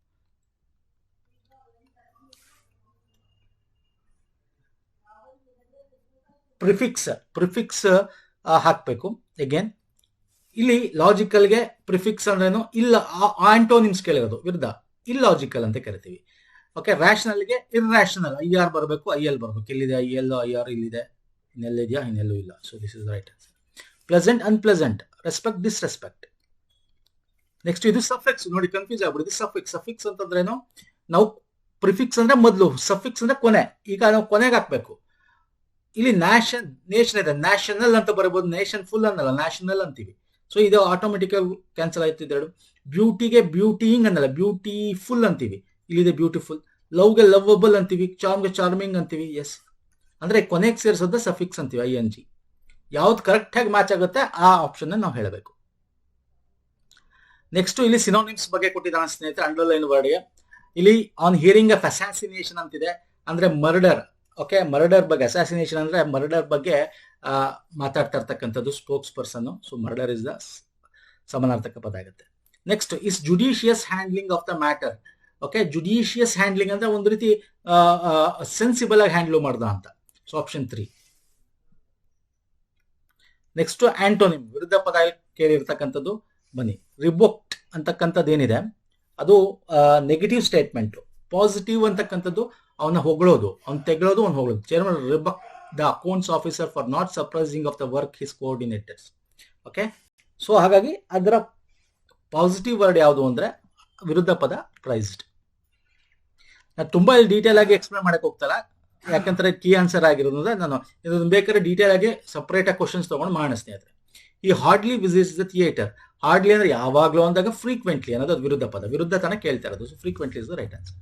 ಪ್ರಿಫಿಕ್ಸ್ ಹಾಕ್ಬೇಕು. ಅಗೇನ್ ಇಲ್ಲಿ ಲಾಜಿಕಲ್ಗೆ ಪ್ರಿಫಿಕ್ಸ್ ಅಂದ್ರೇನು, ಇಲ್ಲ ಆಂಟೋನಿಮ್ಸ್ ಕೇಳಿರೋದು ವಿರುದ್ಧ, ಇಲ್ಲಾಜಿಕಲ್ ಅಂತ ಕರಿತೀವಿ. ಓಕೆ, ರ್ಯಾಷನಲ್ಗೆ ಇರ್ರಾಷನಲ್, IR ಬರಬೇಕು, IL ಬರಬೇಕು. ಎಲ್ಲಿದೆ IL, IR ಇಲ್ಲಿದೆ, ಇನ್ನೆಲ್ಲಿದೆಯಾ, ಇನ್ನೆಲ್ಲೂ ಇಲ್ಲ. So this is right answer. Pleasant, unpleasant, respect, disrespect. Next ಇದು ಸಫಿಕ್ಸ್. ನೋಡಿ, ಕನ್ಫ್ಯೂಸ್ ಆಗ್ಬಿಡುತ್ತೆ. ಸಫಿಕ್ಸ್ ಅಂತಂದ್ರೇನು, ನಾವು ಪ್ರಿಫಿಕ್ಸ್ ಅಂದ್ರೆ ಮೊದಲು, ಸಫಿಕ್ಸ್ ಅಂದ್ರೆ ಕೊನೆ. ಈಗ ನಾವು ಕೊನೆಗೆ ಹಾಕ್ಬೇಕು. ಇಲ್ಲಿ ನೇಷನ್ ಇದೆ, ನ್ಯಾಷನಲ್ ಅಂತ ಬರಬಹುದು. ನೇಷನ್ ಫುಲ್ ಅನ್ನಲ್ಲ, ನ್ಯಾಷನಲ್ ಅಂತೀವಿ. ಸೊ ಇದು ಆಟೋಮೆಟಿಕ್ ಕ್ಯಾನ್ಸಲ್ ಆಯ್ತು ಇದೆರಡು. ಬ್ಯೂಟಿಗೆ ಬ್ಯೂಟಿಂಗ್ ಅನ್ನಲ್ಲ, ಬ್ಯೂಟಿಫುಲ್ ಅಂತೀವಿ. ಇಲ್ಲಿದೆ ಬ್ಯೂಟಿಫುಲ್. ಲವ್ಗೆ ಲವಬಲ್ ಅಂತೀವಿ, ಚಾರ್ಮ್ಗೆ ಚಾರ್ಮಿಂಗ್ ಅಂತೀವಿ. ಎಸ್, ಅಂದ್ರೆ ಕೊನೆಗೆ ಸೇರಿಸೋದ ಸಫಿಕ್ಸ್ ಅಂತೀವಿ, ING. ಯಾವ್ದು ಕರೆಕ್ಟಾಗಿ ಮ್ಯಾಚ್ ಆಗುತ್ತೆ ಆ ಆಪ್ಷನ್ ನಾವು ಹೇಳಬೇಕು. ನೆಕ್ಸ್ಟ್ ಇಲ್ಲಿ ಸಿನೋನಿಮ್ಸ್ ಬಗ್ಗೆ ಕೊಟ್ಟಿದ್ದಾನೆ ಸ್ನೇಹಿತರೆ, ಅಂಡರ್ಲೈನ್ ವರ್ಡ್ಗೆ. ಇಲ್ಲಿ ಆನ್ ಹಿಯರಿಂಗ್ ಆಫ್ ಅಸಾಸಿನೇಷನ್ ಅಂತಿದೆ, ಅಂದ್ರೆ ಮರ್ಡರ್. ಓಕೆ, ಮರ್ಡರ್ ಬಗ್ಗೆ, ಅಸಾಸಿನೇಷನ್ ಅಂದ್ರೆ ಮರ್ಡರ್ ಬಗ್ಗೆ ಮಾತಾಡ್ತಾ ಇರ್ತಕ್ಕಂಥದ್ದು spokes person. So murder is the ಸಮಾನಾರ್ಥಕ ಪದ ಆಗುತ್ತೆ. Next is judicious handling of the matter. Okay, judicious handling ಅಂದ್ರೆ ಒಂದು ರೀತಿ ಸೆನ್ಸಿಬಲ್ ಆಗಿ ಹ್ಯಾಂಡ್ಲ್ ಮಾಡ್ದ ಅಂತ. So option 3. ನೆಕ್ಸ್ಟ್ ಆಂಟೋನಿಮ್, ವಿರುದ್ಧ ಪದ ಕೇಳಿರ್ತಕ್ಕಂಥದ್ದು. ಬನ್ನಿ, ರಿವೋಕ್ಡ್ ಅಂತಕ್ಕಂಥದ್ದು ಏನಿದೆ ಅದು ನೆಗೆಟಿವ್ ಸ್ಟೇಟ್ಮೆಂಟ್. ಪಾಸಿಟಿವ್ ಅಂತಕ್ಕಂಥದ್ದು ಅವನ್ನ ಹೊಗಳೋದು, ಅವ್ನು ತೆಗಳೋದು, ಅವ್ನು ಹೊಗಳೋದು. Chairman rebuke the accounts officer for not surprising of the work his coordinators. Okay, so ಹಾಗಾಗಿ ಅದರ ಪಾಸಿಟಿವ್ ವರ್ಡ್ ಯಾವುದು ಅಂದ್ರೆ ವಿರುದ್ಧ ಪದ ಪ್ರೈಸ್ಡ್. ನಾನು ತುಂಬಾ ಇಲ್ಲಿ ಡೀಟೇಲ್ ಆಗಿ ಎಕ್ಸ್ಪ್ಲೇನ್ ಮಾಡಕ್ ಹೋಗ್ತಲ್ಲ, ಯಾಕಂದ್ರೆ ಕೀ ಆನ್ಸರ್ ಆಗಿರೋದ್ರಿಂದ ನಾನು ಇದನ್ನು ಬೇಕಾದ್ರೆ ಡೀಟೇಲ್ ಆಗಿ ಸಪರೇಟ್ ಆಗಿ ಕ್ವಶನ್ಸ್ ತಗೊಂಡು ಮಾಡೋಣ ಸ್ನೇಹಿತರೆ. ಈ hardly visits the theatre. Hardly ಅಂದ್ರೆ ಯಾವಾಗ್ಲೂ ಅಂದಾಗ ಫ್ರೀಕ್ವೆಂಟ್ಲಿ ಅನ್ನೋದು ಅದು ವಿರುದ್ಧ ಪದ, ವಿರುದ್ಧ ತನ ಕೇಳ್ತಾ ಇರೋದು. So frequently is the right answer.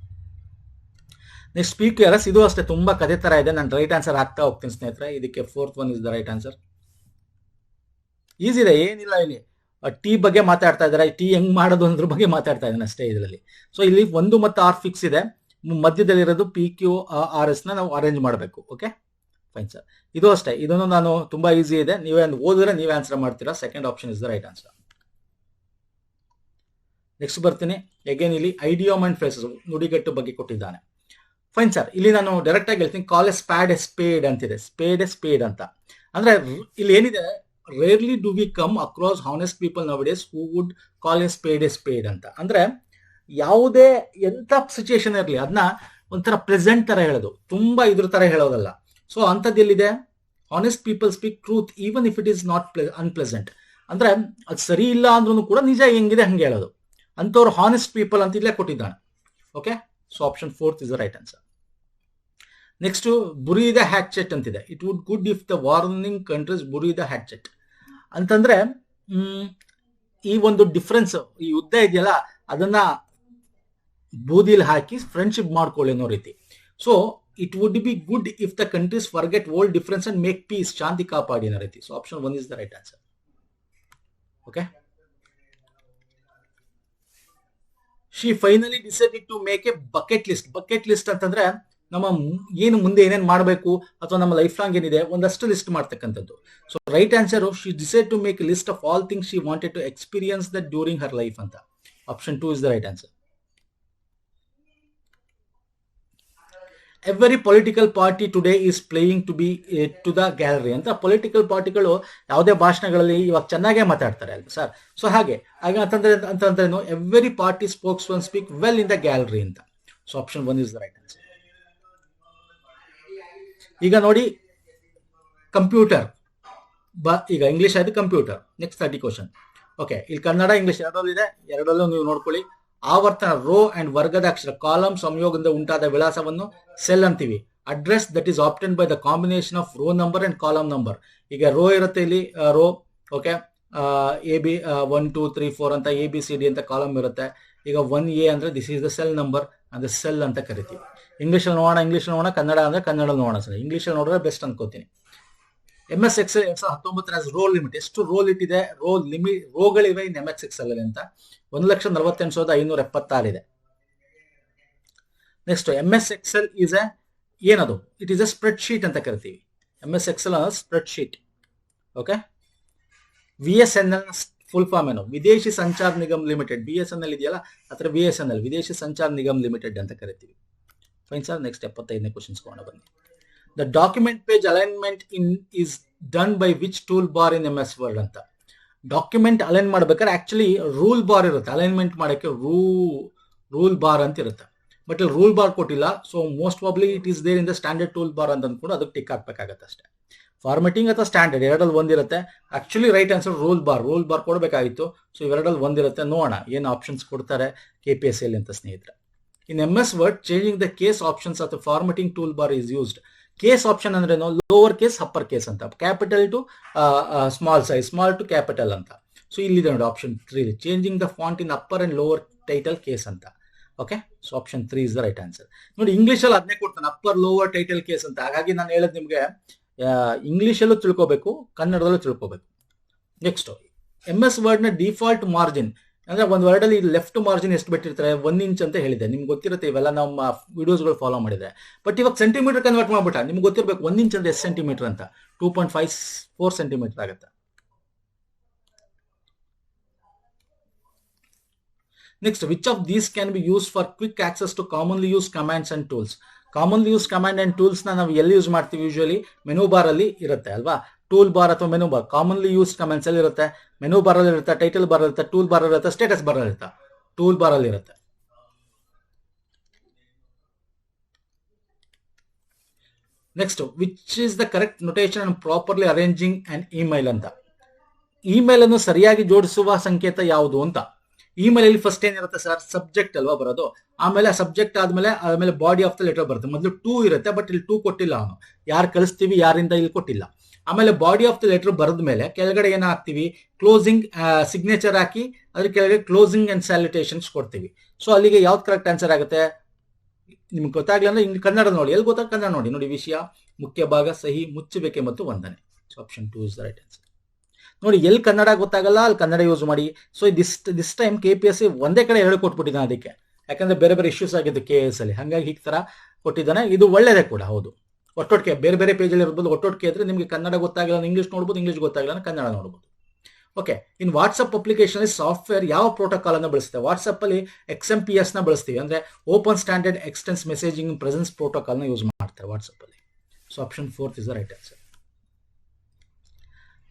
Next speakers, ಇದು ಅಷ್ಟೇ ತುಂಬಾ ಕಥೆ ತರ ಇದೆ, ನಾನು ರೈಟ್ ಆನ್ಸರ್ ಆಗ್ತಾ ಹೋಗ್ತೀನಿ ಸ್ನೇಹಿತರೆ. ಇದಕ್ಕೆ 4th one is the right answer. Easy ಇದೆ, ಏನಿಲ್ಲ. ಇಲ್ಲಿ ಟೀ ಬಗ್ಗೆ ಮಾತಾಡ್ತಾ ಇದ್ದಾರೆ, ಟೀ ಹೆಂಗ್ ಮಾಡೋದು ಅದ್ರ ಬಗ್ಗೆ ಮಾತಾಡ್ತಾ ಇದ್ದಾನೆ ಅಷ್ಟೇ ಇದರಲ್ಲಿ. ಸೊ ಇಲ್ಲಿ 1 ಮತ್ತು R ಫಿಕ್ಸ್ ಇದೆ, ಮಧ್ಯದಲ್ಲಿರೋದು PQRS ನ ನಾವು ಅರೇಂಜ್ ಮಾಡಬೇಕು. ಓಕೆ ಫೈನ್ ಸರ್, ಇದು ಅಷ್ಟೇ. ಇದನ್ನು ನಾನು ತುಂಬಾ ಈಸಿ ಇದೆ, ನೀವೇ ಓದಿದ್ರೆ ನೀವೇ ಆನ್ಸರ್ ಮಾಡ್ತೀರಾ. Second option is the right answer. Next ಬರ್ತೀನಿ. ಅಗೇನ್ ಇಲ್ಲಿ ಐಡಿಯೋಮ್ ಅಂಡ್ ಫ್ರೇಸಸ್, ನುಡಿಗಟ್ಟು ಬಗ್ಗೆ ಕೊಟ್ಟಿದ್ದಾನೆ. ಫೈನ್ ಸರ್, ಇಲ್ಲಿ ನಾನು ಡೈರೆಕ್ಟ್ ಆಗಿ ಹೇಳ್ತೀನಿ, ಕಾಲ್ ಎ ಸ್ಪ್ಯಾಡ್ ಎ ಸ್ಪೇಡ್ ಅಂತಿದೆ. ಸ್ಪೇಡ್ ಎ ಸ್ಪೇಡ್ ಅಂತ ಅಂದ್ರೆ ಇಲ್ಲಿ ಏನಿದೆ, rarely do we come across honest people ನೌಡೇಸ್ who would call A speed ಅಂತ. ಅಂದ್ರೆ ಯಾವುದೇ ಎಂತ ಸಿಚುಯೇಷನ್ ಇರಲಿ ಅದನ್ನ ಒಂಥರ ಪ್ರೆಸೆಂಟ್ ತರ ಹೇಳೋದು, ತುಂಬಾ ಇದ್ರ ತರ ಹೇಳೋದಲ್ಲ. ಸೊ ಅಂತದ್ದು ಎಲ್ಲಿದೆ, honest people speak truth even if it is not unpleasant. ಅಂದ್ರೆ ಅದು ಸರಿ ಇಲ್ಲ ಅಂದ್ರೂ ಕೂಡ ನಿಜ ಹೆಂಗಿದೆ ಹಂಗೆ ಹೇಳೋದು. ಅಂತವ್ರು ಹಾನೆಸ್ಟ್ ಪೀಪಲ್ ಅಂತ ಇಲ್ಲೇ ಕೊಟ್ಟಿದ್ದಾನೆ. Okay, so option 4th is the right answer. Next bury the hatchet ಅಂತಿದೆ. It would good if the warning countries bury the hatchet ಅಂತಂದ್ರೆ ಈ ಒಂದು ಡಿಫ್ರೆನ್ಸ್, ಈ ಯುದ್ಧ ಇದೆಯಲ್ಲ ಅದನ್ನ ಬೂದಿಲ್ ಹಾಕಿ ಫ್ರೆಂಡ್ಶಿಪ್ ಮಾಡ್ಕೊಳ್ಳಿ ಅನ್ನೋ ರೀತಿ. So it would be good if the countries forget old difference and make peace, ಶಾಂತಿ ಕಾಪಾಡಿ ಅನ್ನೋ ರೀತಿ. So option 1 is the right answer. Okay, she finally decided to make a bucket list. Bucket list ಅಂತಂದ್ರೆ ನಮ್ಮ ಏನು ಮುಂದೆ ಏನೇನು ಮಾಡಬೇಕು ಅಥವಾ ನಮ್ಮ ಲೈಫ್ ಲಾಂಗ್ ಏನಿದೆ ಒಂದಷ್ಟು ಲಿಸ್ಟ್ ಮಾಡ್ತಕ್ಕಂಥದ್ದು. So right answer, she decide to make a list of all things she wanted to experience that during her life ಅಂತ. Option 2 is the right answer. Every political party today is playing to be to the gallery ಅಂತ. Political ಪಾರ್ಟಿಗಳು ಯಾವುದೇ ಭಾಷಣಗಳಲ್ಲಿ ಇವಾಗ ಚೆನ್ನಾಗೇ ಮಾತಾಡ್ತಾರೆ ಅಲ್ವಾ sir. So ಹಾಗೆ ಅಂತಂದ್ರೇನು, every party spokes one speak well in the gallery ಅಂತ. So option 1 is the right answer. ಈಗ ನೋಡಿ, ಕಂಪ್ಯೂಟರ್ ಈಗ ಇಂಗ್ಲಿಷ್ ಆಯ್ತು, ಕಂಪ್ಯೂಟರ್. Next 30 question. ಓಕೆ, ಇಲ್ಲಿ ಕನ್ನಡ ಇಂಗ್ಲಿಷ್ ಎರಡರಲ್ಲೂ ಇದೆ, ಎರಡರಲ್ಲೂ ನೀವು ನೋಡ್ಕೊಳ್ಳಿ. ಆವರ್ತನ ರೋ ಅಂಡ್ ವರ್ಗದ ಅಕ್ಷರ, ಕಾಲಮ್ ಸಂಯೋಗದಿಂದ ಉಂಟಾದ ವಿಳಾಸವನ್ನು ಸೆಲ್ ಅಂತೀವಿ. Address that is obtained by the combination of row number and column number. ಈಗ ರೋ ಇರುತ್ತೆ ಇಲ್ಲಿ, ರೋ. ಓಕೆ, AB 1 2 3 4 ಅಂತ ABCD ಅಂತ ಕಾಲಮ್ ಇರುತ್ತೆ. ಈಗ 1A ಅಂದ್ರೆ this is the cell number, ಅಂದ್ರೆ ಸೆಲ್ ಅಂತ ಕರಿತೀವಿ. ಇಂಗ್ಲೀಷಲ್ಲಿ ನೋಡೋಣ, ಕನ್ನಡ ಅಂದ್ರೆ ಕನ್ನಡ ನೋಡೋಣ ಸರ್. ಇಂಗ್ಲೀಷಲ್ಲಿ ನೋಡಿದ್ರೆ ಬೆಸ್ಟ್ ಅನ್ಕೋತೀನಿ. MS Excel 2019 ರೋ ಲಿಮಿಟ್, ಎಷ್ಟು ರೋ ಇಟ್ಟಿದೆ, ರೋಗಳಿವೆ ಇನ್ MS Excel ಅಂತ 1,48,576 ಇದೆ. ನೆಕ್ಸ್ಟ್ MS Excel ಈಸ್ ಏನದು, it is a spreadsheet ಅಂತ ಕರಿತೀವಿ. MS Excel spreadsheet. Okay, VSNL full form ಏನು, ವಿದೇಶಿ ಸಂಚಾರ್ ನಿಗಮ್ ಲಿಮಿಟೆಡ್. BSNL ಇದೆಯಲ್ಲ ಅದ್ರ VSNL, ವಿದೇಶಿ ಸಂಚಾರ್ ನಿಗಮ್ ಲಿಮಿಟೆಡ್ ಅಂತ ಕರಿತೀವಿ. ಫೈನ್ ಸರ್, ನೆಕ್ಸ್ಟ್ 75ನೇ ಕ್ವಶನ್ಸ್ ಕೊಂಡು ಬನ್ನಿ. The document page alignment is done by which tool bar in MS word ಅಂತ. ಡಾಕ್ಯುಮೆಂಟ್ ಅಲೈನ್ ಮಾಡ್ಬೇಕಾದ್ರೆ ಆಕ್ಚುಲಿ ರೂಲ್ ಬಾರ್ ಇರುತ್ತೆ, ಅಲೈನ್ಮೆಂಟ್ ಮಾಡೋಕ್ಕೆ ರೂಲ್ ಬಾರ್ ಅಂತ ಇರುತ್ತೆ. ಬಟ್ ಇಲ್ಲಿ ರೂಲ್ ಬಾರ್ ಕೊಟ್ಟಿಲ್ಲ. So most probably it is there in the standard tool bar ಅಂತ ಅಂದ್ಕೊಂಡು ಅದಕ್ಕೆ ಟಿಕ್ ಹಾಕ್ಬೇಕಾಗತ್ತೆ ಅಷ್ಟೇ. ಫಾರ್ಮೆಟಿಂಗ್ ಅಥವಾ ಸ್ಟ್ಯಾಂಡರ್ಡ್ ಎರಡಲ್ಲಿ ಒಂದಿರುತ್ತೆ. Actually right answer rule bar ಕೊಡಬೇಕಾಗಿತ್ತು. ಸೊ ಇವೆರಡಲ್ಲಿ ಒಂದಿರುತ್ತೆ. ನೋಡೋಣ ಏನು ಆಪ್ಷನ್ಸ್ ಕೊಡ್ತಾರೆ KPSC ಅಂತ ಸ್ನೇಹಿತರೆ. In MS word, changing the case options ಅಥವಾ formatting tool bar is used. Case option ಅಂದ್ರೆ ಲೋವರ್ ಕೇಸ್, ಅಪ್ಪರ್ ಕೇಸ್ ಅಂತ, capital to small size, small to capital ಅಂತ. ಸೊ ಇಲ್ಲಿದೆ ನೋಡಿ option 3, changing the font in upper and lower title case ಅಂತ. Okay, so option 3 is the right answer. ನೋಡಿ English ಅಲ್ಲಿ ಅದನ್ನೇ ಕೊಡ್ತಾನೆ, ಅಪ್ಪರ್ ಲೋವರ್ ಟೈಟಲ್ ಕೇಸ್ ಅಂತ. ಹಾಗಾಗಿ ನಾನು ಹೇಳೋದು ನಿಮ್ಗೆ ಇಂಗ್ಲೀಷಲ್ಲೂ ತಿಳ್ಕೋಬೇಕು, ಕನ್ನಡದಲ್ಲೂ ತಿಳ್ಕೋಬೇಕು. ನೆಕ್ಸ್ಟ್, MS ವರ್ಡ್ನ ಡಿಫಾಲ್ಟ್ ಮಾರ್ಜಿನ್ ಅಂದ್ರೆ ಒಂದು ವರ್ಡಲ್ಲಿ ಲೆಫ್ಟ್ ಮಾರ್ಜಿನ್ ಎಷ್ಟು ಬಿಟ್ಟಿರ್ತಾರೆ, 1 ಇಂಚ್ ಅಂತ ಹೇಳಿದೆ. ನಿಮ್ಗೆ ಗೊತ್ತಿರುತ್ತೆ, ಇವೆಲ್ಲ ನಮ್ಮ ವಿಡಿಯೋಸ್ಗಳು ಫಾಲೋ ಮಾಡಿದ್ರೆ. ಬಟ್ ಇವಾಗ ಸೆಂಟಿಮೀಟರ್ ಕನ್ವರ್ಟ್ ಮಾಡ್ಬಿಟ್ಟ. ನಿಮ್ಗೆ ಗೊತ್ತಿರಬೇಕು 1 ಇಂಚ್ ಅಂದ್ರೆ ಎಷ್ಟು ಸೆಂಟಿಮೀಟರ್ ಅಂತ. 2.54 ಸೆಂಟಿಮೀಟರ್ ಆಗುತ್ತೆ. Next, which of these can be use for quick access to commonly use commands and tools. Commonly use command and tools ನಾವು ಎಲ್ಲಿ ಯೂಸ್ ಮಾಡ್ತೀವಿ? ಯೂಶಲಿ ಮೆನು ಬಾರ್ ಅಲ್ಲಿ ಇರುತ್ತೆ ಅಲ್ವಾ. ಟೂಲ್ ಬಾರ್ ಅಥವಾ menu bar. Commonly use comments ಅಲ್ಲಿ ಇರುತ್ತೆ, menu bar ಅಲ್ಲಿ ಇರುತ್ತೆ, ಟೈಟಲ್ ಬಾರ್ ಇರುತ್ತೆ, ಟೂಲ್ ಬಾರ್ ಇರುತ್ತೆ, ಸ್ಟೇಟಸ್ ಬಾರ್ ಅಲ್ಲಿ ಇರುತ್ತೆ. ಟೂಲ್ ಬಾರ್ ಅಲ್ಲಿ ಇರುತ್ತೆ. Next, which is the correct notation and properly arranging and email ಅಂತ. ಇಮೇಲ್ ಅನ್ನು ಸರಿಯಾಗಿ ಜೋಡಿಸುವ ಸಂಕೇತ ಯಾವುದು ಅಂತ. ಇಮೇಲ್ ಅಲ್ಲಿ ಫಸ್ಟ್ ಏನಿರುತ್ತೆ ಸರ್? ಸಬ್ಜೆಕ್ಟ್ ಅಲ್ವಾ ಬರೋದು. ಆಮೇಲೆ ಸಬ್ಜೆಕ್ಟ್ ಆದ್ಮೇಲೆ ಬಾಡಿ ಆಫ್ ದ ಲೆಟರ್ ಬರುತ್ತೆ. ಮೊದಲು 2 ಇರುತ್ತೆ, ಬಟ್ ಇಲ್ಲಿ 2 ಕೊಟ್ಟಿಲ್ಲ ಅವನು. ಯಾರು ಕಳಿಸ್ತೀವಿ ಯಾರಿಂದ ಇಲ್ಲಿ ಕೊಟ್ಟಿಲ್ಲ. ಆಮೇಲೆ ಬಾಡಿ ಆಫ್ ದ ಲೆಟರ್ ಬರೆದ ಮೇಲೆ ಕೆಳಗಡೆ ಏನ್ ಹಾಕ್ತಿವಿ? ಕ್ಲೋಸಿಂಗ್ ಸಿಗ್ನೇಚರ್ ಹಾಕಿ ಅದ್ರ ಕೆಳಗಡೆ ಕ್ಲೋಸಿಂಗ್ ಅಂಡ್ ಸ್ಯಾಲ್ಯುಟೇಷನ್ಸ್ ಕೊಡ್ತೀವಿ. ಸೊ ಅಲ್ಲಿಗೆ ಯಾವ್ದು ಕರೆಕ್ಟ್ ಆನ್ಸರ್ ಆಗುತ್ತೆ? ನಿಮ್ಗೆ ಗೊತ್ತಾಗ್ಲಿಲ್ಲ ಅಂದ್ರೆ ಇಂಗ್ಲಿಷ್ ಕನ್ನಡ ನೋಡಿ. ಎಲ್ಲಿ ಗೊತ್ತಾಗ ಕನ್ನಡ ನೋಡಿ. ವಿಷಯ, ಮುಖ್ಯ ಭಾಗ, ಸಹಿ, ಮುಚ್ಚುವಿಕೆ ಮತ್ತು ವಂದನೆ. So option 2 is the right answer. ನೋಡಿ, ಎಲ್ಲಿ ಕನ್ನಡ ಗೊತ್ತಾಗಲ್ಲ ಅಲ್ಲಿ ಕನ್ನಡ ಯೂಸ್ ಮಾಡಿ. ಸೊ ದಿಸ್ ಟೈಮ್ KPSC ಒಂದೇ ಕಡೆ 2 ಕೊಟ್ಬಿಟ್ಟಿದ್ದಾನೆ ಅದಕ್ಕೆ. ಯಾಕಂದ್ರೆ ಬೇರೆ ಬೇರೆ ಇಶ್ಯೂಸ್ ಆಗಿದ್ದು KS ಅಲ್ಲಿ, ಹಾಗಾಗಿ ಈ ತರ ಕೊಟ್ಟಿದ್ದಾನೆ. ಇದು ಒಳ್ಳೇದೇ ಕೂಡ ಹೌದು. ಒಟ್ಟೊಟ್ಟಿಗೆ ಬೇರೆ ಬೇರೆ ಪೇಜಲ್ಲಿ ಇರ್ಬೋದು. ಒಟ್ಟೊಟ್ಟಿಗೆ ಇದ್ರೆ ನಿಮಗೆ ಕನ್ನಡ ಗೊತ್ತಾಗಲ್ಲ ಇಂಗ್ಲಿಷ್ ನೋಡ್ಬೋದು, ಇಂಗ್ಲಿಷ್ ಗೊತ್ತಾಗಲ್ಲ ಕನ್ನಡ ನೋಡ್ಬೋದು. Okay, in WhatsApp application software ಯಾವ ಪ್ರೋಟೋಕಾಲ್ ಅನ್ನು ಬಳಸುತ್ತೆ? ವಾಟ್ಸ್ಆಪ್ ಅಲ್ಲಿ XMPS ನ ಬಳಸ್ತೀವಿ, ಅಂದ್ರೆ open standard extensible messaging presence protocol ನ ಯೂಸ್ ಮಾಡ್ತಾರೆ ವಾಟ್ಸ್ಆಪ್ ಅಲ್ಲಿ. So option 4 is the right answer.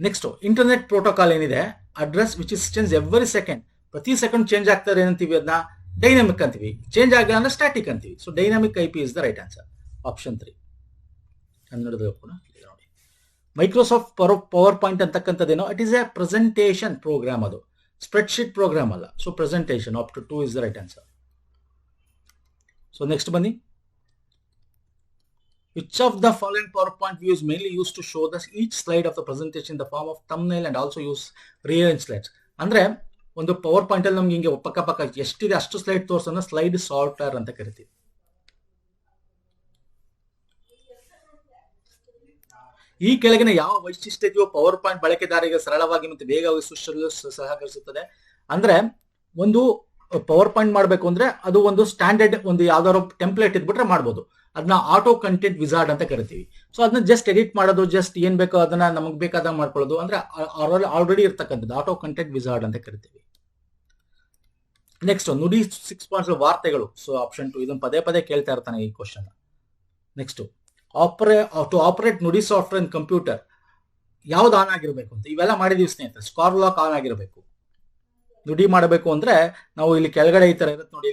Next, internet protocol ಏನಿದೆ, address which is change every second. ಪ್ರತಿ ಸೆಕೆಂಡ್ ಚೇಂಜ್ ಆಗ್ತಾರೆ ಏನಂತೀವಿ? ಅದನ್ನ ಡೈನಾಮಿಕ್ ಅಂತೀವಿ. ಚೇಂಜ್ ಆಗಿಲ್ಲ ಅಂದ್ರೆ ಸ್ಟ್ಯಾಟಿಕ್ ಅಂತೀವಿ. So dynamic IP is the right answer. Option 3 ಕನ್ನಡದ ಕೂಡ ನೋಡಿ. ಮೈಕ್ರೋಸಾಫ್ಟ್ ಪವರ್ ಪಾಯಿಂಟ್ ಅಂತಕ್ಕಂಥದ್ದೇನೋ, it is a presentation program. ಅದು ಸ್ಪ್ರೆಡ್ ಶೀಟ್ ಪ್ರೋಗ್ರಾಮ್ ಅಲ್ಲ. So presentation option 2 is the right answer. So next ಬನ್ನಿ. Which of the following PowerPoint view is mainly used to show each slide of the presentation in the form of thumbnail and also use rearrange slides? ಅಂದ್ರೆ ಒಂದು power point ಅಲ್ಲಿ ನಮ್ಗೆ ಹಿಂಗೆ ಪಕ್ಕ ಎಷ್ಟಿದೆ ಅಷ್ಟು slide ತೋರ್ಸೋಣ slide sorter ಅಂತ ಕರಿತೀವಿ. ಈ ಕೆಳಗಿನ ಯಾವ ವೈಶಿಷ್ಟ್ಯತೆಯು ಪವರ್ ಪಾಯಿಂಟ್ ಬಳಕೆದಾರರಿಗೆ ಸರಳವಾಗಿ ಮತ್ತು ವೇಗವಾಗಿ ಸೃಷ್ಟಿಸಲು ಸಹಕರಿಸುತ್ತದೆ? ಅಂದ್ರೆ ಒಂದು ಪವರ್ ಪಾಯಿಂಟ್ ಮಾಡಬೇಕು ಅಂದ್ರೆ ಅದು ಒಂದು ಸ್ಟ್ಯಾಂಡರ್ಡ್ ಒಂದು ಯಾವ್ದಾದ್ರು ಟೆಂಪ್ಲೇಟ್ ಇದ್ಬಿಟ್ರೆ ಮಾಡ್ಬೋದು. ಅದನ್ನ ಆಟೋ ಕಂಟೆಂಟ್ ವಿಜಾರ್ಡ್ ಅಂತ ಕರಿತೀವಿ. ಸೊ ಅದನ್ನ ಜಸ್ಟ್ ಎಡಿಟ್ ಮಾಡೋದು, ಜಸ್ಟ್ ಏನ್ ಬೇಕೋ ಅದನ್ನ ನಮಗೆ ಬೇಕಾದಾಗ ಮಾಡ್ಕೊಳ್ಳೋದು, ಅಂದ್ರೆ ಆಲ್ರೆಡಿ ಇರ್ತಕ್ಕಂಥದ್ದು ಆಟೋ ಕಂಟೆಂಟ್ ವಿಜಾರ್ಡ್ ಅಂತ ಕರಿತೀವಿ. ನೆಕ್ಸ್ಟ್, ನುಡಿ 6 ಪಾಯಿಂಟ್ಸ್ ವಾರ್ತೆಗಳು. ಸೊ ಆಪ್ಷನ್ 2 ಇದನ್ನ ಪದೇ ಕೇಳ್ತಾ ಇರ್ತಾನೆ ಈ ಕ್ವಶನ್. ನೆಕ್ಸ್ಟ್, ಟು ಆಪರೇಟ್ ನುಡಿ ಸಾಫ್ಟ್ವೇರ್ ಇನ್ ಕಂಪ್ಯೂಟರ್ ಯಾವ್ದು ಆನ್ ಆಗಿರ್ಬೇಕು ಅಂತ. ಇವೆಲ್ಲ ಮಾಡಿದೀವಿ ಸ್ನೇಹಿತರೆ. ಸ್ಕಾರ್ ಲಾಕ್ ಆನ್ ಆಗಿರಬೇಕು. ನುಡಿ ಮಾಡಬೇಕು ಅಂದ್ರೆ ನಾವು ಇಲ್ಲಿ ಕೆಳಗಡೆ ಈ ತರ ಇರುತ್ತೆ ನೋಡಿ.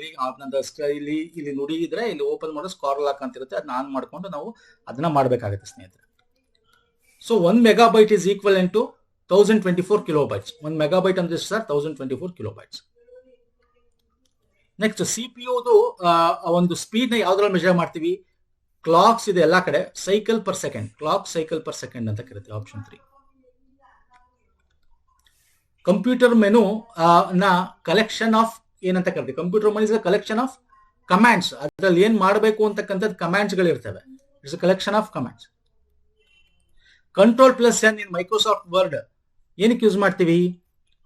ಇಲ್ಲಿ ನುಡಿ ಇದ್ರೆ ಇಲ್ಲಿ ಓಪನ್ ಮಾಡೋ ಸ್ಕಾರ್ ಲಾಕ್ ಅಂತ ಇರುತ್ತೆ. ಅದನ್ನ ಆನ್ ಮಾಡ್ಕೊಂಡು ನಾವು ಅದನ್ನ ಮಾಡ್ಬೇಕಾಗುತ್ತೆ ಸ್ನೇಹಿತರೆ. So 1 MB is equal to 1024 kilobytes. 1 MB ಅಂದ್ರೆ ಸರ್ 1024 ಕಿಲೋಬೈಟ್ಸ್. ನೆಕ್ಸ್ಟ್, CPU ಒಂದು ಸ್ಪೀಡ್ ನ ಯಾವ್ದ್ರಲ್ಲಿ ಮೆಜರ್ ಮಾಡ್ತೀವಿ? ಕ್ಲಾಕ್ಸ್ ಇದೆ ಎಲ್ಲಾ ಕಡೆ. Cycle per second, clock cycle per second ಅಂತ ಕರಿತೀವಿ. ಆಪ್ಷನ್ 3. ಕಂಪ್ಯೂಟರ್ ಮೆನು ನ ಕಲೆಕ್ಷನ್ ಆಫ್ ಏನಂತ ಕರಿತೀವಿ? Computer menu is collection of commands. ಅದ್ರಲ್ಲಿ ಏನ್ ಮಾಡಬೇಕು ಅಂತಕ್ಕಂಥದ್ದು ಕಮಾಂಡ್ಸ್ ಗಳು ಇರ್ತವೆ. It's collection of commands. Ctrl+N in Microsoft Word ಏನಕ್ಕೆ ಯೂಸ್ ಮಾಡ್ತೀವಿ?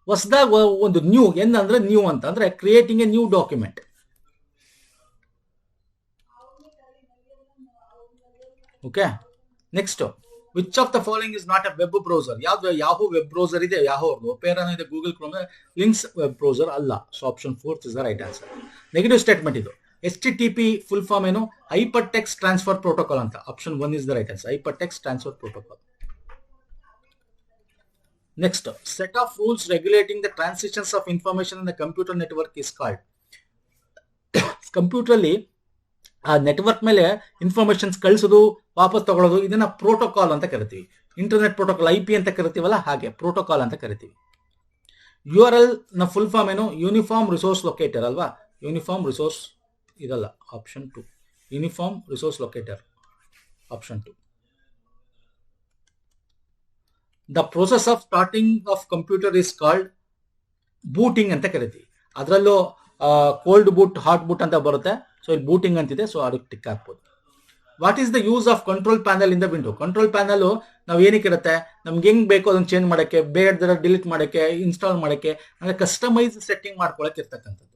ಹೊಸದಾಗ ಒಂದು ನ್ಯೂ, ಅಂದ್ರೆ ನ್ಯೂ ಅಂತ ಅಂದ್ರೆ creating a new document. Okay, next, which of the following is not a web browser? ಯಾವ್ದು ಯಾಹೂ ವೆಬ್ ಬ್ರೌಸರ್ ಇದೆ, ಯಾಹೂ ಒಪೇರಾನೂ ಇದೆ, Google Chrome, Links web browser ಅಲ್ಲ. So option 4 is the right answer. Negative statement ಇದು. HTTP full form ಏನು? Hyper text transfer protocol ಅಂತ. Option 1 is the right answer. Hyper text transfer protocol. Next, set of rules regulating the transitions of information in the computer network is called. Computer ಅಲ್ಲಿ ಆ network ಮೇಲೆ informations ಕಳಿಸೋದು, ವಾಪಸ್ ತಗೊಳ್ಳೋದು, ಇದನ್ನ protocol ಅಂತ ಕರಿತೀವಿ. ಇಂಟರ್ನೆಟ್ ಪ್ರೋಟೋಕಾಲ್ IP ಅಂತ ಕರಿತೀವಲ್ಲ, ಹಾಗೆ ಪ್ರೋಟೋಕಾಲ್ ಅಂತ ಕರಿತೀವಿ. URL ನ ಫುಲ್ ಫಾರ್ಮ್ ಏನು? ಯೂನಿಫಾರ್ಮ್ ರಿಸೋರ್ಸ್ ಲೊಕೇಟರ್ ಅಲ್ವಾ. ಯೂನಿಫಾರ್ಮ್ ರಿಸೋರ್ಸ್ ಇದಲ್ಲ. Option 2 uniform resource locator. Option 2. The process of starting of computer is called booting ಅಂತ ಕರಿತೀವಿ. ಅದರಲ್ಲೂ ಕೋಲ್ಡ್ ಬೂಟ್, ಹಾಟ್ ಬೂಟ್ ಅಂತ ಬರುತ್ತೆ. ಸೊ ಇಲ್ಲಿ ಬೂಟಿಂಗ್ ಅಂತಿದೆ. ಸೊ ಅದಕ್ಕೆ ಟಿಕ್ ಹಾಕ್ಬೋದು. What is the use of control panel in the window? Control panel ನಾವು ಏನಕ್ಕೆ ಇರುತ್ತೆ, ನಮ್ಗೆ ಹೆಂಗ್ ಬೇಕೋ ಅದನ್ನ ಚೇಂಜ್ ಮಾಡಕ್ಕೆ, ಬೇಡ ಡಿಲೀಟ್ ಮಾಡಕ್ಕೆ, ಇನ್ಸ್ಟಾಲ್ ಮಾಡಕ್ಕೆ, ಅಂದ್ರೆ ಕಸ್ಟಮೈಸ್ ಸೆಟ್ಟಿಂಗ್ ಮಾಡ್ಕೊಳಕ್ಕೆ ಇರ್ತಕ್ಕಂಥದ್ದು.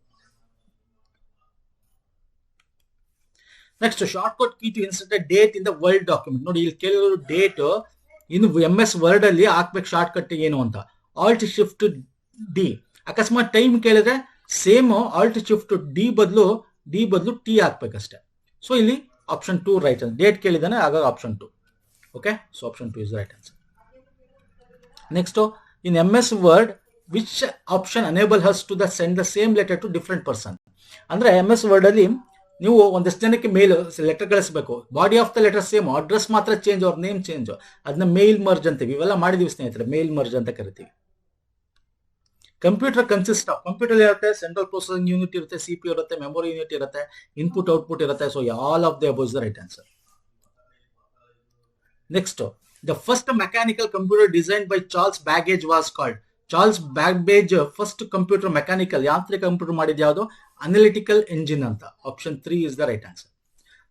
Next, shortcut key to insert date in the word document. ನೋಡಿ, ಇಲ್ಲಿ ಕೆಲವರು ಡೇಟ್ ಇನ್ನು MS ವರ್ಡ್ ಅಲ್ಲಿ ಹಾಕ್ಬೇಕು ಶಾರ್ಟ್ ಕಟ್ ಏನು ಅಂತ. Alt shift D. ಅಕಸ್ಮಾತ್ ಟೈಮ್ ಕೇಳಿದ್ರೆ ಸೇಮ್ ಆಲ್ಟ್ ಶಿಫ್ಟ್ ಡಿ ಬದಲು ಟಿ ಹಾಕ್ಬೇಕಷ್ಟೇ. ಸೊ ಇಲ್ಲಿ ಆಪ್ಷನ್ 2 ರೈಟ್ ಆನ್ಸರ್. ಡೇಟ್ ಕೇಳಿದಾನೆ, ಆಗ option 2. Okay, so option 2 is right answer. Next, in MS word which option enable us to send the same letter to different person. ಅಂದ್ರೆ MS word ಅಲ್ಲಿ ನೀವು ಒಂದಷ್ಟು ಜನಕ್ಕೆ mail letter ಕಳಿಸಬೇಕು. Body of the letter same, address ಮಾತ್ರ change, ಅವ್ರ name change. ಅದನ್ನ ಮೇಲ್ merge ಅಂತೀವಿ. ಇವೆಲ್ಲ ಮಾಡಿದೀವಿ ಸ್ನೇಹಿತರೆ, ಮೇಲ್ ಮರ್ಜ್ ಅಂತ ಕರಿತೀವಿ. ಕಂಪ್ಯೂಟರ್ ಕನ್ಸಿಸ್ಟ್ ಆಫ್, ಕಂಪ್ಯೂಟರ್ ಇರುತ್ತೆ, ಸೆಂಟ್ರಲ್ ಪ್ರೊಸೆಸಿಂಗ್ ಯೂನಿಟ್ ಇರುತ್ತೆ, CPU ಇರುತ್ತೆ, ಮೆಮೊರಿ ಯೂನಿಟ್ ಇರುತ್ತೆ, ಇನ್ಪುಟ್ ಔಟ್ಪುಟ್ ಇರುತ್ತೆ. So all of the above is the right answer. Next, the first mechanical computer design by Charles baggage was called. Charles baggage first computer mechanical ಯಾಂತ್ರಿಕ computer ಮಾಡಿದ ಯಾವುದು? Analytical engine ಅಂತ. Option 3 is the right answer.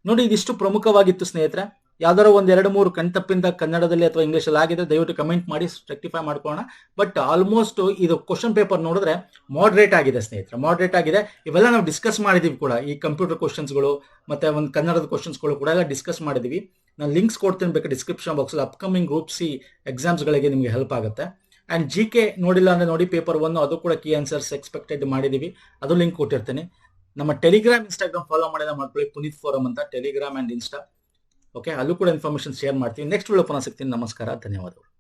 ನೋಡಿ, ಇದಿಷ್ಟು ಪ್ರಮುಖವಾಗಿತ್ತು ಸ್ನೇಹಿತರೆ. ಯಾವ್ದಾರ ಒಂದ್ 2-3 ಕಣ್ತಪ್ಪಿಂದ ಕನ್ನಡದಲ್ಲಿ ಅಥವಾ ಇಂಗ್ಲಿಷ್ ಅಲ್ಲಿ ಆಗಿದ್ರೆ ದಯವಿಟ್ಟು ಕಮೆಂಟ್ ಮಾಡಿ ರೆಕ್ಟಿಫೈ ಮಾಡ್ಕೊಳ್ಳೋಣ. ಬಟ್ ಆಲ್ಮೋಸ್ಟ್ ಇದು ಕ್ವಶನ್ ಪೇಪರ್ ನೋಡಿದ್ರೆ ಮಾಡ್ರೇಟ್ ಆಗಿದೆ ಸ್ನೇಹಿತರೆ, ಮಾಡ್ರೇಟ್ ಆಗಿದೆ. ಇವೆಲ್ಲ ನಾವು ಡಿಸ್ಕಸ್ ಮಾಡಿದೀವಿ ಕೂಡ, ಈ ಕಂಪ್ಯೂಟರ್ ಕ್ವಶನ್ಸ್ಗಳು ಮತ್ತೆ ಒಂದು ಕನ್ನಡದ ಕ್ವಶನ್ಸ್ಗಳು ಕೂಡ ಎಲ್ಲ ಡಿಸ್ಕಸ್ ಮಾಡಿದೀವಿ. ನಾನು ಲಿಂಕ್ಸ್ ಕೊಡ್ತೀನಿ ಬೇಕು ಡಿಸ್ಕ್ರಿಪ್ಷನ್ ಬಾಕ್ಸ್ ಅಲ್ಲಿ. ಅಪ್ಕಮಿಂಗ್ ಗ್ರೂಪ್ ಸಿ ಎಕ್ಸಾಮ್ಸ್ಗಳಿಗೆ ನಿಮಗೆ ಹೆಲ್ಪ್ ಆಗುತ್ತೆ. ಅಂಡ್ GK ನೋಡಿಲ್ಲ ಅಂದ್ರೆ ನೋಡಿ, ಪೇಪರ್ 1 ಅದು ಕೂಡ ಕೀ ಆನ್ಸರ್ಸ್ ಎಕ್ಸ್ಪೆಕ್ಟೆಡ್ ಮಾಡಿದೀವಿ, ಅದು ಲಿಂಕ್ ಕೊಟ್ಟಿರ್ತೀನಿ. ನಮ್ಮ ಟೆಲಿಗ್ರಾಮ್, ಇನ್ಸ್ಟಾಗ್ರಾಮ್ ಫಾಲೋ ಮಾಡಿದ ಮಾಡ್ಕೊಳ್ಳಿ, ಪುನೀತ್ ಫೋರಮ್ ಅಂತ ಟೆಲಿಗ್ರಾಮ್ ಅಂಡ್ ಇನ್ಸ್ಟಾ. ಓಕೆ, ಅಲ್ಲೂ ಕೂಡ ಇನ್ಫಾರ್ಮೇಶನ್ ಶೇರ್ ಮಾಡ್ತೀವಿ. ನೆಕ್ಸ್ಟ್ ವಿಡಿಯೋ ಪುನಃ ಸಿಗ್ತೀನಿ. ನಮಸ್ಕಾರ, ಧನ್ಯವಾದಗಳು.